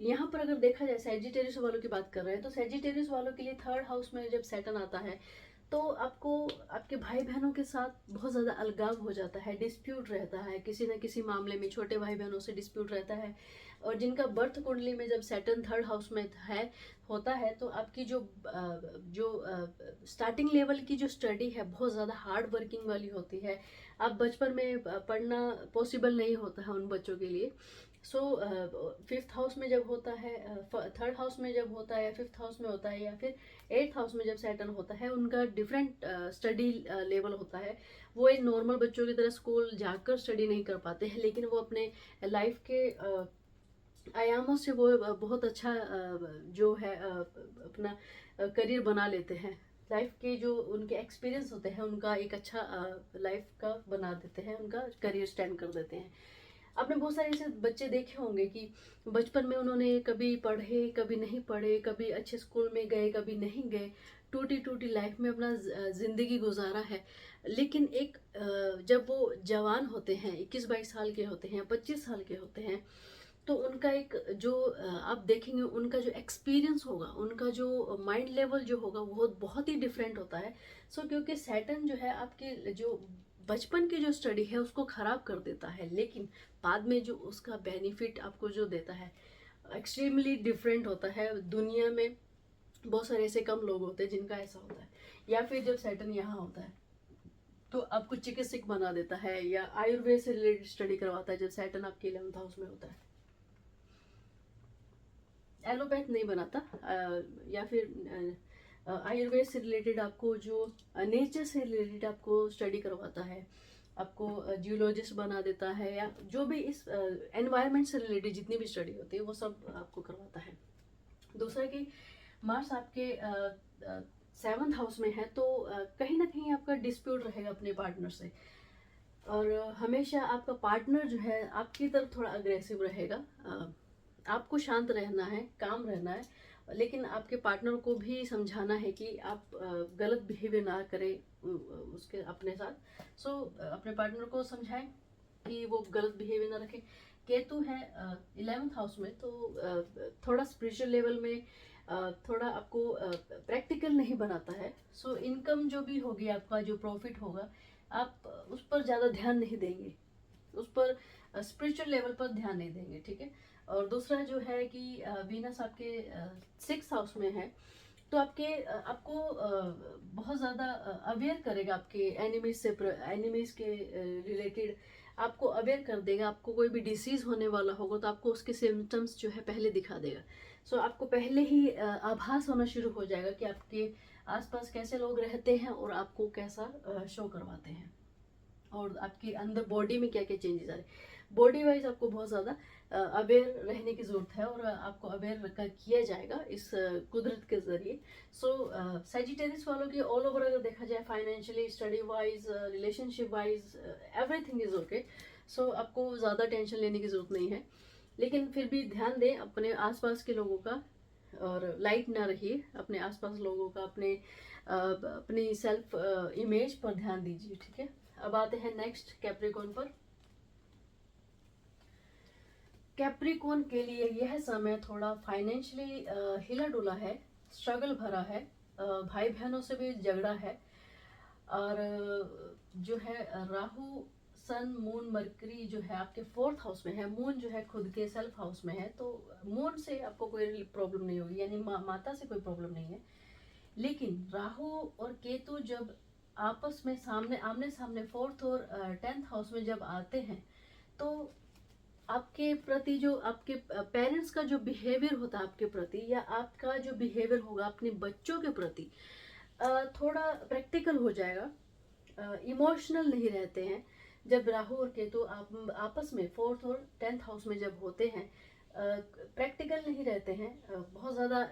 यहाँ पर अगर देखा जाए सैजिटेरियस वालों की बात कर रहे हैं तो सैजिटेरियस वालों के लिए 3rd हाउस में जब सैटर्न आता है तो आपको आपके भाई बहनों के साथ बहुत ज़्यादा अलगाव हो जाता है, डिस्प्यूट रहता है किसी न किसी मामले में, छोटे भाई बहनों से डिस्प्यूट रहता है। और जिनका बर्थ कुंडली में जब सैटर्न 3rd हाउस में है होता है तो आपकी जो स्टार्टिंग लेवल की जो स्टडी है बहुत ज़्यादा हार्ड वर्किंग वाली होती है। आप बचपन में पढ़ना पॉसिबल नहीं होता है उन बच्चों के लिए। सो 5th हाउस में जब होता है, 3rd हाउस में जब होता है, 5th हाउस में होता है, या फिर 8th हाउस में जब सैटर्न होता है, उनका डिफरेंट स्टडी लेवल होता है। वो एक नॉर्मल बच्चों की तरह स्कूल जाकर स्टडी नहीं कर पाते हैं, लेकिन वो अपने लाइफ के आयामों से वो बहुत अच्छा जो है अपना करियर बना लेते हैं। लाइफ के जो उनके एक्सपीरियंस होते हैं उनका एक अच्छा लाइफ का बना देते हैं, उनका करियर स्टैंड कर देते हैं। आपने बहुत सारे ऐसे बच्चे देखे होंगे कि बचपन में उन्होंने कभी पढ़े, कभी नहीं पढ़े, कभी अच्छे स्कूल में गए, कभी नहीं गए, टूटी टूटी लाइफ में अपना ज़िंदगी गुजारा है। लेकिन एक जब वो जवान होते हैं, 21-22 साल के होते हैं, 25 साल के होते हैं, तो उनका एक जो आप देखेंगे उनका जो एक्सपीरियंस होगा, उनका जो माइंड लेवल जो होगा वो बहुत ही डिफरेंट होता है। क्योंकि सैटर्न जो है आपके जो बचपन की जो स्टडी है उसको ख़राब कर देता है, लेकिन बाद में जो उसका बेनिफिट आपको जो देता है एक्सट्रीमली डिफरेंट होता है। दुनिया में बहुत सारे ऐसे कम लोग होते हैं जिनका ऐसा होता है। या फिर जब सैटर्न यहाँ होता है तो आपको चिकित्सक बना देता है, या आयुर्वेद से रिलेटेड स्टडी करवाता है जब सैटर्न आपके 11th हाउस में होता है। एलोपैथ नहीं बनाता, या फिर आयुर्वेद से रिलेटेड आपको जो नेचर से रिलेटेड आपको स्टडी करवाता है, आपको जियोलॉजिस्ट बना देता है, या जो भी इस एनवायरनमेंट से रिलेटेड जितनी भी स्टडी होती है वो सब आपको करवाता है। दूसरा कि मार्स आपके 7th हाउस में है तो कहीं ना कहीं आपका डिस्प्यूट रहेगा अपने पार्टनर से। और हमेशा आपका पार्टनर जो है आपकी तरफ थोड़ा अग्रेसिव रहेगा। आपको शांत रहना है, काम रहना है, लेकिन आपके पार्टनर को भी समझाना है कि आप गलत बिहेवियर ना करें उसके अपने साथ। सो अपने पार्टनर को समझाएं कि वो गलत बिहेवियर ना रखे। केतु है 11th हाउस में, तो थोड़ा स्पिरिचुअल लेवल में थोड़ा आपको प्रैक्टिकल नहीं बनाता है। सो इनकम जो भी होगी, आपका जो प्रॉफिट होगा, आप उस पर ज़्यादा ध्यान नहीं देंगे, उस पर स्पिरिचुअल लेवल पर ध्यान नहीं देंगे, ठीक है। और दूसरा जो है कि वीनस आपके 6th हाउस में है, तो आपको बहुत ज़्यादा अवेयर करेगा आपके एनिमीज के रिलेटेड, आपको अवेयर कर देगा। आपको कोई भी डिसीज़ होने वाला होगा तो आपको उसके सिम्टम्स जो है पहले दिखा देगा। सो आपको पहले ही आभास होना शुरू हो जाएगा कि आपके आसपास कैसे लोग रहते हैं और आपको कैसा शो करवाते हैं, और आपके अंदर बॉडी में क्या क्या चेंजेस आ रहे हैं। बॉडी वाइज आपको बहुत ज़्यादा अवेयर रहने की ज़रूरत है, और आपको अवेयर किया जाएगा इस कुदरत के ज़रिए। सो सेजिटेरियस वालों की ऑल ओवर अगर देखा जाए, financially, study wise, relationship wise, everything is okay. So आपको ज़्यादा टेंशन लेने की ज़रूरत नहीं है, लेकिन फिर भी ध्यान दें अपने आसपास के लोगों का, और लाइट ना रहिए अपने आसपास लोगों का, अपनी सेल्फ इमेज पर ध्यान दीजिए, ठीक है। अब आते हैं नेक्स्ट कैप्रिकॉर्न पर। कैप्रिकॉर्न के लिए यह समय थोड़ा फाइनेंशियली हिला डुला है, स्ट्रगल भरा है, भाई बहनों से भी झगड़ा है, और जो है राहु, सन, मून, मरकरी जो है आपके 4th हाउस में है। मून जो है खुद के सेल्फ हाउस में है, तो मून से आपको कोई प्रॉब्लम नहीं होगी, यानी माता से कोई प्रॉब्लम नहीं है। लेकिन राहु और केतु जब आपस में आमने सामने 4th और 10th हाउस में जब आते हैं, तो आपके प्रति जो आपके पेरेंट्स का जो बिहेवियर होता है आपके प्रति, या आपका जो बिहेवियर होगा अपने बच्चों के प्रति, थोड़ा प्रैक्टिकल हो जाएगा, इमोशनल नहीं रहते हैं। जब राहु और केतु आपस में 4th और 10th हाउस में जब होते हैं, प्रैक्टिकल नहीं रहते हैं, बहुत ज़्यादा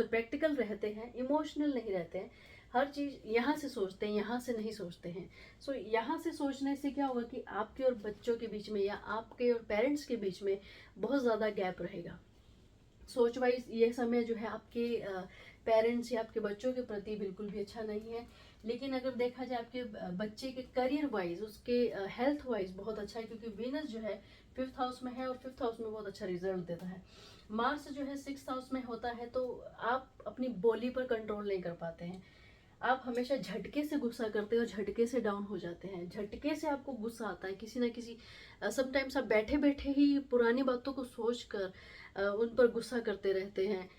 प्रैक्टिकल रहते हैं, इमोशनल नहीं रहते हैं। हर चीज़ यहाँ से सोचते हैं, यहाँ से नहीं सोचते हैं। सो यहाँ से सोचने से क्या होगा कि आपके और बच्चों के बीच में, या आपके और पेरेंट्स के बीच में बहुत ज़्यादा गैप रहेगा। सोच वाइज ये समय जो है आपके पेरेंट्स या आपके बच्चों के प्रति बिल्कुल भी अच्छा नहीं है। लेकिन अगर देखा जाए आपके बच्चे के करियर वाइज, उसके हेल्थ वाइज बहुत अच्छा है, क्योंकि वीनस जो है 5th हाउस में है, और 5th हाउस में बहुत अच्छा रिजल्ट देता है। मार्स जो है 6th हाउस में होता है, तो आप अपनी बोली पर कंट्रोल नहीं कर पाते हैं। आप हमेशा झटके से गुस्सा करते हो, झटके से डाउन हो जाते हैं, झटके से आपको गुस्सा आता है किसी ना किसी। समटाइम्स आप बैठे बैठे ही पुरानी बातों को सोच कर उन पर गुस्सा करते रहते हैं,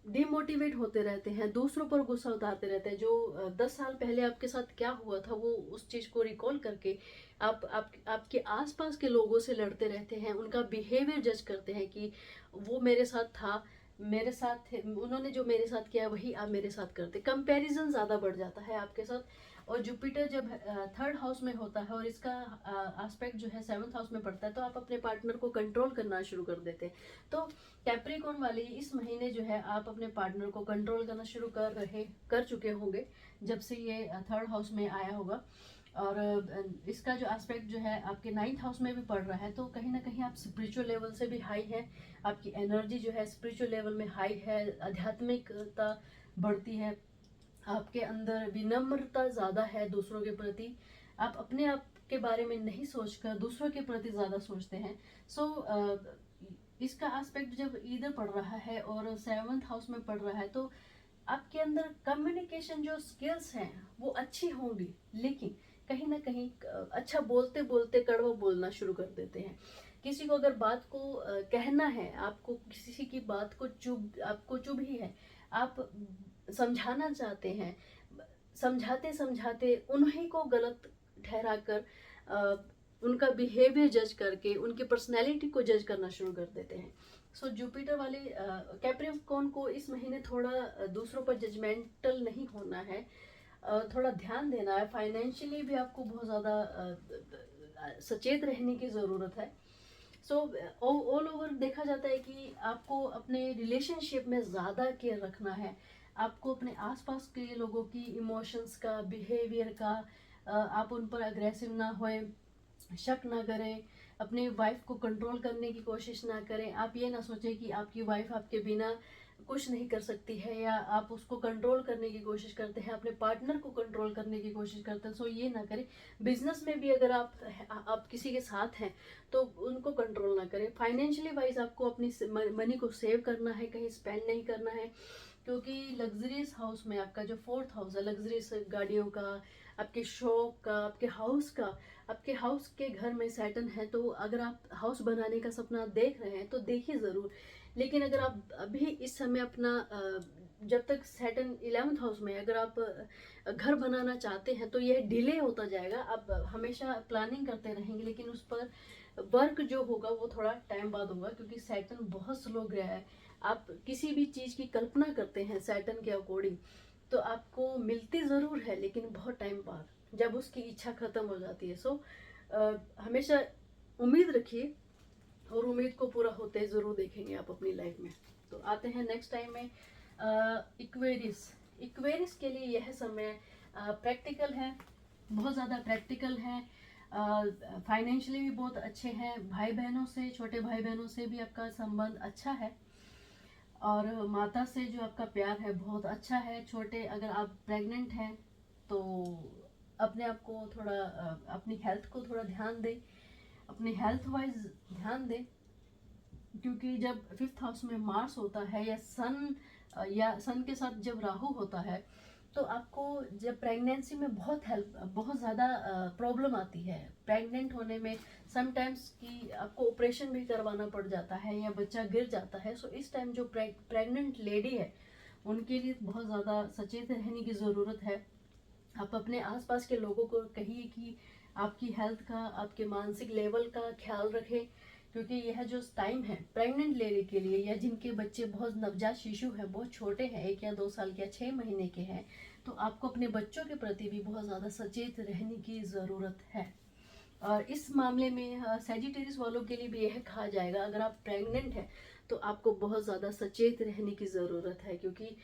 डिमोटिवेट होते रहते हैं, दूसरों पर गुस्सा उतारते रहते हैं। जो 10 साल पहले आपके साथ क्या हुआ था, वो उस चीज़ को रिकॉल करके आपके आसपास के लोगों से लड़ते रहते हैं, उनका बिहेवियर जज करते हैं कि वो मेरे साथ था, मेरे साथ थे, उन्होंने जो मेरे साथ किया वही आप मेरे साथ करते। कंपैरिजन ज़्यादा बढ़ जाता है आपके साथ। और जुपिटर जब 3rd हाउस में होता है, और इसका एस्पेक्ट जो है 7th हाउस में पड़ता है, तो आप अपने पार्टनर को कंट्रोल करना शुरू कर देते हैं। तो कैप्रिकॉर्न वाले इस महीने जो है आप अपने पार्टनर को कंट्रोल करना शुरू कर चुके होंगे जब से ये 3rd हाउस में आया होगा। और इसका जो एस्पेक्ट जो है आपके 9th हाउस में भी पड़ रहा है, तो कहीं ना कहीं आप स्पिरिचुअल लेवल से भी हाई है, आपकी एनर्जी जो है स्पिरिचुअल लेवल में हाई है, आध्यात्मिकता बढ़ती है, आपके अंदर विनम्रता ज़्यादा है दूसरों के प्रति। आप अपने आप के बारे में नहीं सोचकर दूसरों के प्रति ज़्यादा सोचते हैं। सो इसका एस्पेक्ट जब इधर पड़ रहा है और 7th हाउस में पड़ रहा है, तो आपके अंदर कम्युनिकेशन जो स्किल्स हैं वो अच्छी होंगी, लेकिन कहीं ना कहीं अच्छा बोलते बोलते कड़वा बोलना शुरू कर देते हैं। किसी को अगर बात को कहना है, आपको किसी की बात को आपको चुभ ही है, आप समझाना चाहते हैं, समझाते समझाते उन्हीं को गलत ठहरा कर उनका बिहेवियर जज करके उनकी पर्सनैलिटी को जज करना शुरू कर देते हैं। सो जुपिटर वाले कैप्रिकॉर्न को इस महीने थोड़ा दूसरों पर जजमेंटल नहीं होना है, थोड़ा ध्यान देना है। फाइनेंशियली भी आपको बहुत ज़्यादा सचेत रहने की ज़रूरत है। सो ऑल ओवर देखा जाता है कि आपको अपने रिलेशनशिप में ज़्यादा केयर रखना है। आपको अपने आसपास के लोगों की इमोशंस का, बिहेवियर का, आप उन पर अग्रेसिव ना होए, शक ना करें, अपनी वाइफ को कंट्रोल करने की कोशिश ना करें। आप ये ना सोचें कि आपकी वाइफ आपके बिना कुछ नहीं कर सकती है, या आप उसको कंट्रोल करने की कोशिश करते हैं, अपने पार्टनर को कंट्रोल करने की कोशिश करते हैं। सो ये ना करें। बिजनेस में भी अगर आप किसी के साथ हैं तो उनको कंट्रोल ना करें। फाइनेंशियली वाइज आपको अपनी मनी को सेव करना है, कहीं स्पेंड नहीं करना है, क्योंकि लग्जरियस हाउस में आपका जो फोर्थ हाउस है, लग्जरियस गाड़ियों का, आपके शौक का, आपके हाउस के घर में सैटर्न है। तो अगर आप हाउस बनाने का सपना देख रहे हैं तो देखिए ज़रूर। लेकिन अगर आप अभी इस समय अपना जब तक सैटर्न 11th हाउस में अगर आप घर बनाना चाहते हैं तो यह डिले होता जाएगा। आप हमेशा प्लानिंग करते रहेंगे, लेकिन उस पर वर्क जो होगा वो थोड़ा टाइम बाद होगा, क्योंकि सैटर्न बहुत स्लो गया है। आप किसी भी चीज़ की कल्पना करते हैं सैटर्न के अकॉर्डिंग तो आपको मिलती ज़रूर है, लेकिन बहुत टाइम बाद, जब उसकी इच्छा खत्म हो जाती है। सो हमेशा उम्मीद रखिए, और उम्मीद को पूरा होते ज़रूर देखेंगे आप अपनी लाइफ में। तो आते हैं नेक्स्ट टाइम में इक्वेरियस। इक्वेरियस के लिए यह समय प्रैक्टिकल है, बहुत ज़्यादा प्रैक्टिकल है। फाइनेंशियली भी बहुत अच्छे हैं। भाई बहनों से, छोटे भाई बहनों से भी आपका संबंध अच्छा है, और माता से जो आपका प्यार है बहुत अच्छा है। छोटे, अगर आप प्रेग्नेंट हैं तो अपने आप को थोड़ा अपनी हेल्थ को थोड़ा ध्यान दें, अपनी हेल्थ वाइज ध्यान दें, क्योंकि जब 5th हाउस में मार्स होता है या सन के साथ जब राहु होता है तो आपको जब प्रेगनेंसी में बहुत ज़्यादा प्रॉब्लम आती है प्रेग्नेंट होने में। समटाइम्स कि आपको ऑपरेशन भी करवाना पड़ जाता है या बच्चा गिर जाता है। सो इस टाइम जो प्रेग्नेंट लेडी है उनके लिए बहुत ज़्यादा सचेत रहने की ज़रूरत है। आप अपने आसपास के लोगों को कहिए कि आपकी हेल्थ का, आपके मानसिक लेवल का ख्याल रखें, क्योंकि यह जो टाइम है प्रेग्नेंट लेडी के लिए, या जिनके बच्चे बहुत नवजात शिशु हैं, बहुत छोटे हैं, 1 या 2 साल के या 6 महीने के हैं, तो आपको अपने बच्चों के प्रति भी बहुत ज़्यादा सचेत रहने की ज़रूरत है। और इस मामले में सेजिटेरियस वालों के लिए भी यह कहा जाएगा, अगर आप प्रेग्नेंट हैं तो आपको बहुत ज़्यादा सचेत रहने की ज़रूरत है, क्योंकि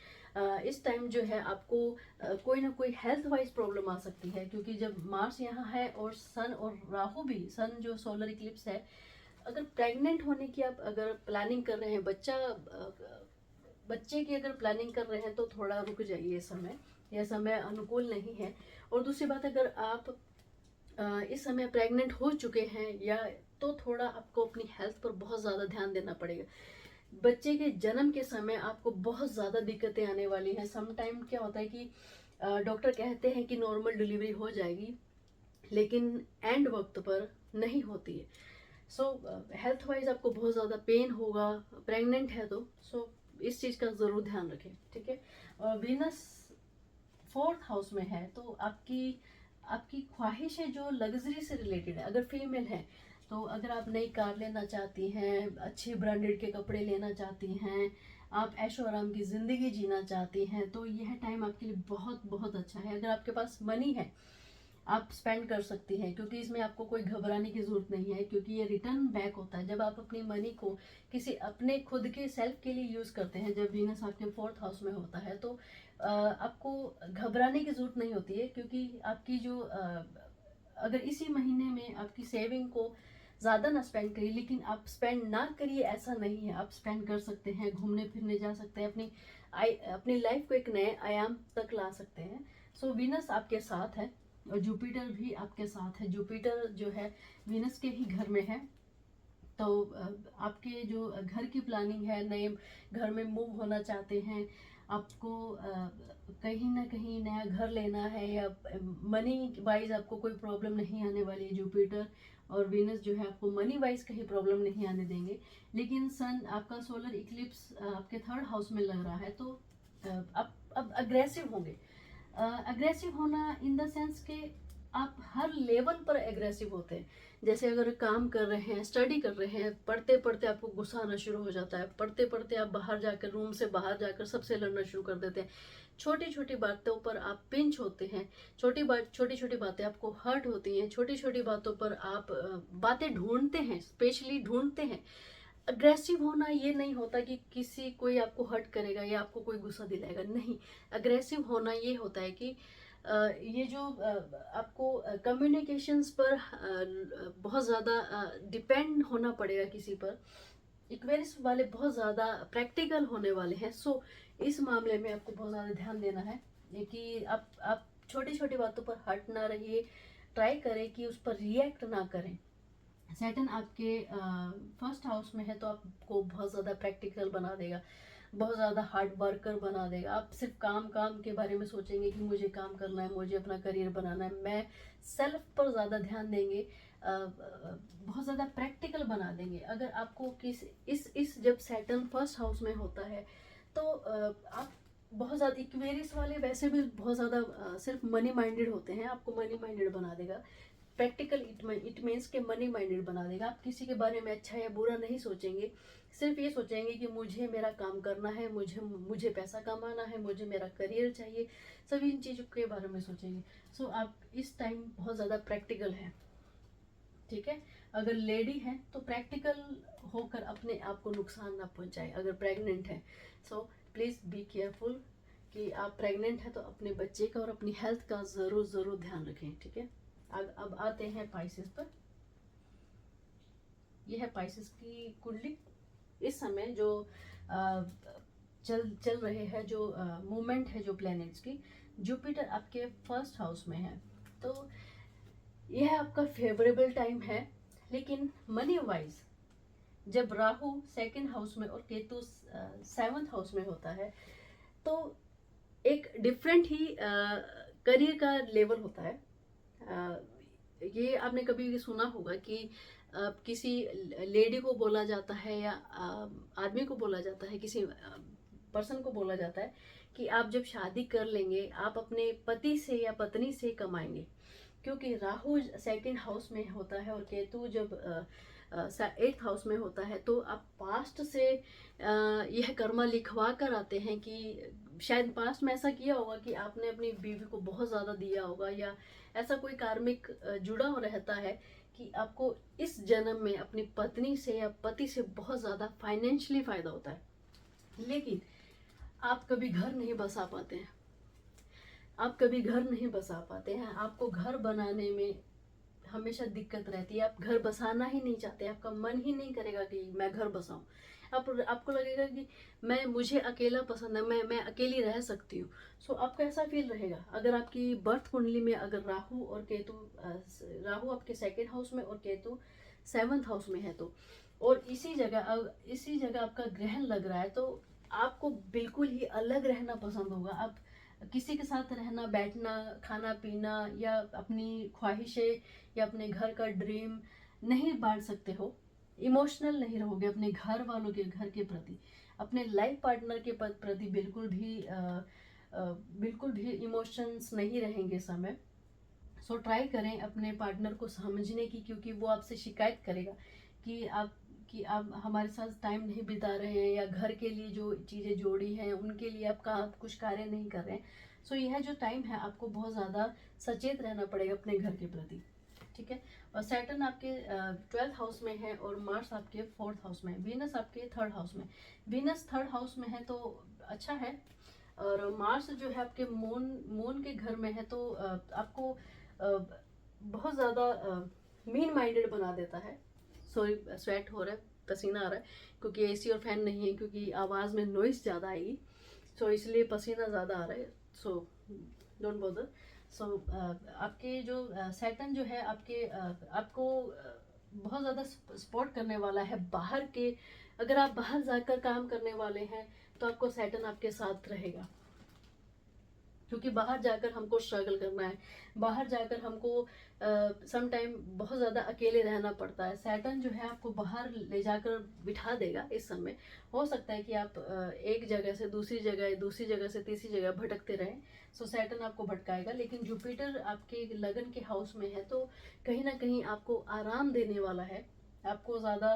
इस टाइम जो है आपको कोई ना कोई हेल्थ वाइज प्रॉब्लम आ सकती है। क्योंकि जब मार्स यहाँ है और सन और राहु भी, सन जो सोलर इक्लिप्स है, अगर प्रेग्नेंट होने की आप अगर प्लानिंग कर रहे हैं, बच्चे की अगर प्लानिंग कर रहे हैं तो थोड़ा रुक जाइए। यह समय अनुकूल नहीं है। और दूसरी बात, अगर आप इस समय प्रेग्नेंट हो चुके हैं या, तो थोड़ा आपको अपनी हेल्थ पर बहुत ज़्यादा ध्यान देना पड़ेगा। बच्चे के जन्म के समय आपको बहुत ज़्यादा दिक्कतें आने वाली हैं। सम टाइम क्या होता है कि डॉक्टर कहते हैं कि नॉर्मल डिलीवरी हो जाएगी, लेकिन एंड वक्त पर नहीं होती है। सो हेल्थ वाइज आपको बहुत ज़्यादा पेन होगा प्रेग्नेंट है तो। सो इस चीज़ का ज़रूर ध्यान रखें, ठीक है। और वीनस 4th हाउस में है तो आपकी ख्वाहिशें जो लग्जरी से रिलेटेड है, अगर फीमेल है तो अगर आप नई कार लेना चाहती हैं, अच्छे ब्रांडेड के कपड़े लेना चाहती हैं, आप ऐशो आराम की ज़िंदगी जीना चाहती हैं, तो यह टाइम आपके लिए बहुत बहुत अच्छा है। अगर आपके पास मनी है आप स्पेंड कर सकती हैं, क्योंकि इसमें आपको कोई घबराने की ज़रूरत नहीं है, क्योंकि ये रिटर्न बैक होता है। जब आप अपनी मनी को किसी अपने खुद के सेल्फ के लिए यूज़ करते हैं, जब वीनस आपके 4th हाउस में होता है, तो आपको घबराने की ज़रूरत नहीं होती है। क्योंकि आपकी जो अगर इसी महीने में आपकी सेविंग को ज़्यादा ना स्पेंड करिए, लेकिन आप स्पेंड ना करिए ऐसा नहीं है, आप स्पेंड कर सकते हैं, घूमने फिरने जा सकते हैं, अपनी लाइफ को एक नए आयाम तक ला सकते हैं। सो वीनस आपके साथ है और जुपिटर भी आपके साथ है। जुपिटर जो है वीनस के ही घर में है, तो आपके जो घर की प्लानिंग है, नए घर में मूव होना चाहते हैं, आपको कहीं ना कहीं नया घर लेना है, या मनी वाइज आपको कोई प्रॉब्लम नहीं आने वाली है। जुपिटर और वीनस जो है आपको मनी वाइज कहीं प्रॉब्लम नहीं आने देंगे। लेकिन सन आपका सोलर इक्लिप्स आपके 3rd हाउस में लग रहा है, तो आप अब अग्रेसिव होंगे। अग्रेसिव होना इन द सेंस के आप हर लेवल पर एग्रेसिव होते हैं। जैसे अगर काम कर रहे हैं, स्टडी कर रहे हैं, पढ़ते पढ़ते आपको गुस्सा आना शुरू हो जाता है, पढ़ते पढ़ते आप बाहर जाकर, रूम से बाहर जाकर सबसे लड़ना शुरू कर देते हैं, छोटी छोटी बातों पर आप पिंच होते हैं, छोटी छोटी बातें आपको हर्ट होती हैं, छोटी छोटी बातों पर आप बातें ढूंढते हैं, स्पेशली ढूंढते हैं। अग्रेसिव होना ये नहीं होता कि कोई आपको हर्ट करेगा या आपको कोई गुस्सा दिलाएगा, नहीं। अग्रेसिव होना ये होता है कि ये जो आपको कम्युनिकेशंस पर बहुत ज़्यादा डिपेंड होना पड़ेगा किसी पर। इक्वेरियस वाले बहुत ज़्यादा प्रैक्टिकल होने वाले हैं। सो इस मामले में आपको बहुत ज़्यादा ध्यान देना है ये कि आप छोटी छोटी बातों पर हट ना रहिए। ट्राई करें कि उस पर रिएक्ट ना करें। सैटर्न आपके फर्स्ट हाउस में है तो आपको बहुत ज़्यादा प्रैक्टिकल बना देगा, बहुत ज़्यादा हार्ड वर्कर बना देगा। आप सिर्फ काम काम के बारे में सोचेंगे कि मुझे काम करना है, मुझे अपना करियर बनाना है। मैं सेल्फ पर ज़्यादा ध्यान देंगे, बहुत ज़्यादा प्रैक्टिकल बना देंगे। अगर आपको इस जब सैटर्न फर्स्ट हाउस में होता है तो आप बहुत ज़्यादा, इक्वेरियस वाले वैसे भी बहुत ज़्यादा सिर्फ मनी माइंडेड होते हैं, आपको मनी माइंडेड बना देगा। प्रैक्टिकल इट मीन्स के मनी माइंडेड बना देगा। आप किसी के बारे में अच्छा या बुरा नहीं सोचेंगे, सिर्फ ये सोचेंगे कि मुझे मेरा काम करना है, मुझे पैसा कमाना है, मुझे मेरा करियर चाहिए, सभी इन चीज़ों के बारे में सोचेंगे। सो आप इस टाइम बहुत ज़्यादा प्रैक्टिकल हैं, ठीक है। अगर लेडी है तो प्रैक्टिकल होकर अपने आप को नुकसान ना पहुंचाए। अगर प्रेग्नेंट है सो प्लीज़ बी केयरफुल कि आप प्रेग्नेंट है तो अपने बच्चे का और अपनी हेल्थ का ज़रूर ध्यान रखें, ठीक है। अब आते हैं पाइसेस पर। यह है पाइसेस की कुंडली। इस समय जो चल रहे हैं, जो मूवमेंट है जो प्लैनेट्स की, जुपिटर आपके फर्स्ट हाउस में है तो यह आपका फेवरेबल टाइम है। लेकिन मनी वाइज जब राहु सेकंड हाउस में और केतु सेवंथ हाउस में होता है तो एक डिफरेंट ही करियर का लेवल होता है। ये आपने कभी सुना होगा कि किसी लेडी को बोला जाता है या आदमी को बोला जाता है, किसी पर्सन को बोला जाता है कि आप जब शादी कर लेंगे आप अपने पति से या पत्नी से कमाएंगे, क्योंकि राहु सेकंड हाउस में होता है और केतु जब एट्थ हाउस में होता है तो आप पास्ट से यह कर्मा लिखवा कर आते हैं कि शायद पास्ट में ऐसा किया होगा कि आपने अपनी बीवी को बहुत ज़्यादा दिया होगा, या ऐसा कोई कार्मिक जुड़ा हो रहता है कि आपको इस जन्म में अपनी पत्नी से या पति से बहुत ज़्यादा फाइनेंशियली फ़ायदा होता है। लेकिन आप कभी घर नहीं बसा पाते हैं, आपको घर बनाने में हमेशा दिक्कत रहती है। आप घर बसाना ही नहीं चाहते, आपका मन ही नहीं करेगा कि मैं घर बसाऊं। आपको लगेगा कि मुझे अकेला पसंद है, मैं अकेली रह सकती हूँ। सो आपका ऐसा फील रहेगा। अगर आपकी बर्थ कुंडली में अगर राहु आपके सेकेंड हाउस में और केतु सेवंथ हाउस में है तो, और इसी जगह आपका ग्रहण लग रहा है तो आपको बिल्कुल ही अलग रहना पसंद होगा। आप किसी के साथ रहना, बैठना, खाना पीना या अपनी ख्वाहिशें या अपने घर का ड्रीम नहीं बांट सकते हो। इमोशनल नहीं रहोगे अपने घर वालों के घर के प्रति, अपने लाइफ पार्टनर के प्रति बिल्कुल भी इमोशंस नहीं रहेंगे इस समय। सो ट्राई करें अपने पार्टनर को समझने की, क्योंकि वो आपसे शिकायत करेगा कि आप हमारे साथ टाइम नहीं बिता रहे हैं, या घर के लिए जो चीज़ें जोड़ी हैं उनके लिए आप कुछ कार्य नहीं कर रहे हैं। सो यह जो टाइम है आपको बहुत ज़्यादा सचेत रहना पड़ेगा अपने घर के प्रति, ठीक है। और सैटर्न आपके 12th हाउस में है और मार्स आपके 4th हाउस में है, वीनस आपके 3rd हाउस में। वीनस 3rd हाउस में है तो अच्छा है, और मार्स जो है आपके मून के घर में है तो आपको बहुत ज़्यादा मीन माइंडेड बना देता है। सॉरी, स्वेट हो रहा है, पसीना आ रहा है, क्योंकि एसी और फैन नहीं है, क्योंकि आवाज़ में नॉइस ज़्यादा आएगी, सो इसलिए पसीना ज़्यादा आ रहा है। So don't bother. सो आपके जो सैटर्न जो है आपको बहुत ज़्यादा सपोर्ट करने वाला है बाहर के। अगर आप बाहर जाकर काम करने वाले हैं तो आपको सैटर्न आपके साथ रहेगा, क्योंकि बाहर जाकर हमको स्ट्रगल करना है, बाहर जाकर हमको सम टाइम बहुत ज़्यादा अकेले रहना पड़ता है। सैटर्न जो है आपको बाहर ले जाकर बिठा देगा। इस समय हो सकता है कि आप एक जगह से दूसरी जगह से तीसरी जगह भटकते रहें। सो सैटर्न आपको भटकाएगा। लेकिन जुपिटर आपके लगन के हाउस में है तो कहीं ना कहीं आपको आराम देने वाला है। आपको ज़्यादा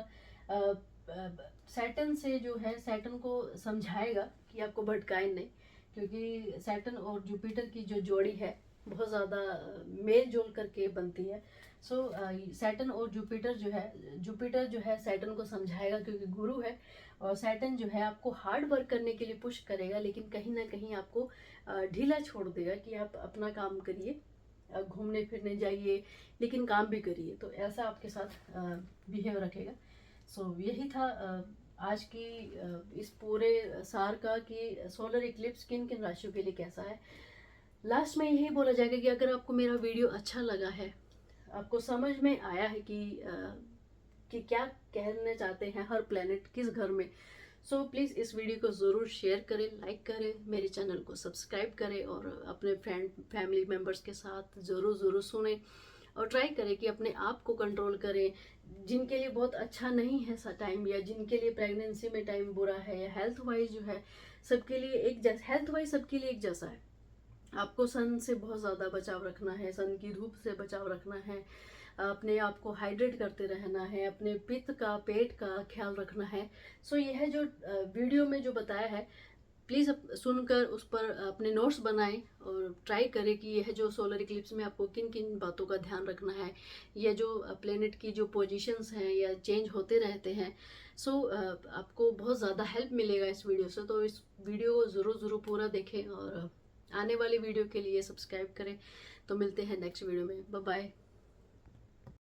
सैटर्न से जो है, सैटर्न को समझाएगा कि आपको भटकाए नहीं, क्योंकि सैटर्न और जुपिटर की जो जोड़ी है बहुत ज़्यादा मेल जोल करके बनती है। सो सैटर्न और जुपिटर जो है सैटर्न को समझाएगा क्योंकि गुरु है, और सैटर्न जो है आपको हार्ड वर्क करने के लिए पुश करेगा, लेकिन कहीं ना कहीं आपको ढीला छोड़ देगा कि आप अपना काम करिए, घूमने फिरने जाइए लेकिन काम भी करिए, तो ऐसा आपके साथ बिहेव रखेगा। सो यही था आज की इस पूरे सार का कि सोलर इक्लिप्स किन किन राशियों के लिए कैसा है। लास्ट में यही बोला जाएगा कि अगर आपको मेरा वीडियो अच्छा लगा है, आपको समझ में आया है कि क्या कहना चाहते हैं हर प्लेनेट किस घर में, सो प्लीज़ इस वीडियो को ज़रूर शेयर करें, लाइक करें, मेरे चैनल को सब्सक्राइब करें और अपने फ्रेंड फैमिली मेम्बर्स के साथ ज़रूर सुने, और ट्राई करें कि अपने आप को कंट्रोल करें। जिनके लिए बहुत अच्छा नहीं है सा टाइम, या जिनके लिए प्रेगनेंसी में टाइम बुरा है, या हेल्थ वाइज जो है सबके लिए एक जैसा, हेल्थ वाइज सबके लिए एक जैसा है। आपको सन से बहुत ज़्यादा बचाव रखना है, सन की धूप से बचाव रखना है, अपने आप को हाइड्रेट करते रहना है, अपने पित्त का पेट का ख्याल रखना है। सो यह जो वीडियो में जो बताया है, प्लीज़ सुनकर उस पर अपने नोट्स बनाएं और ट्राई करें कि यह जो सोलर इक्लिप्स में आपको किन किन बातों का ध्यान रखना है, यह जो प्लेनेट की जो पोजीशंस हैं या चेंज होते रहते हैं। सो आपको बहुत ज़्यादा हेल्प मिलेगा इस वीडियो से, तो इस वीडियो को ज़रूर पूरा देखें और आने वाली वीडियो के लिए सब्सक्राइब करें। तो मिलते हैं नेक्स्ट वीडियो में, बाय बाय।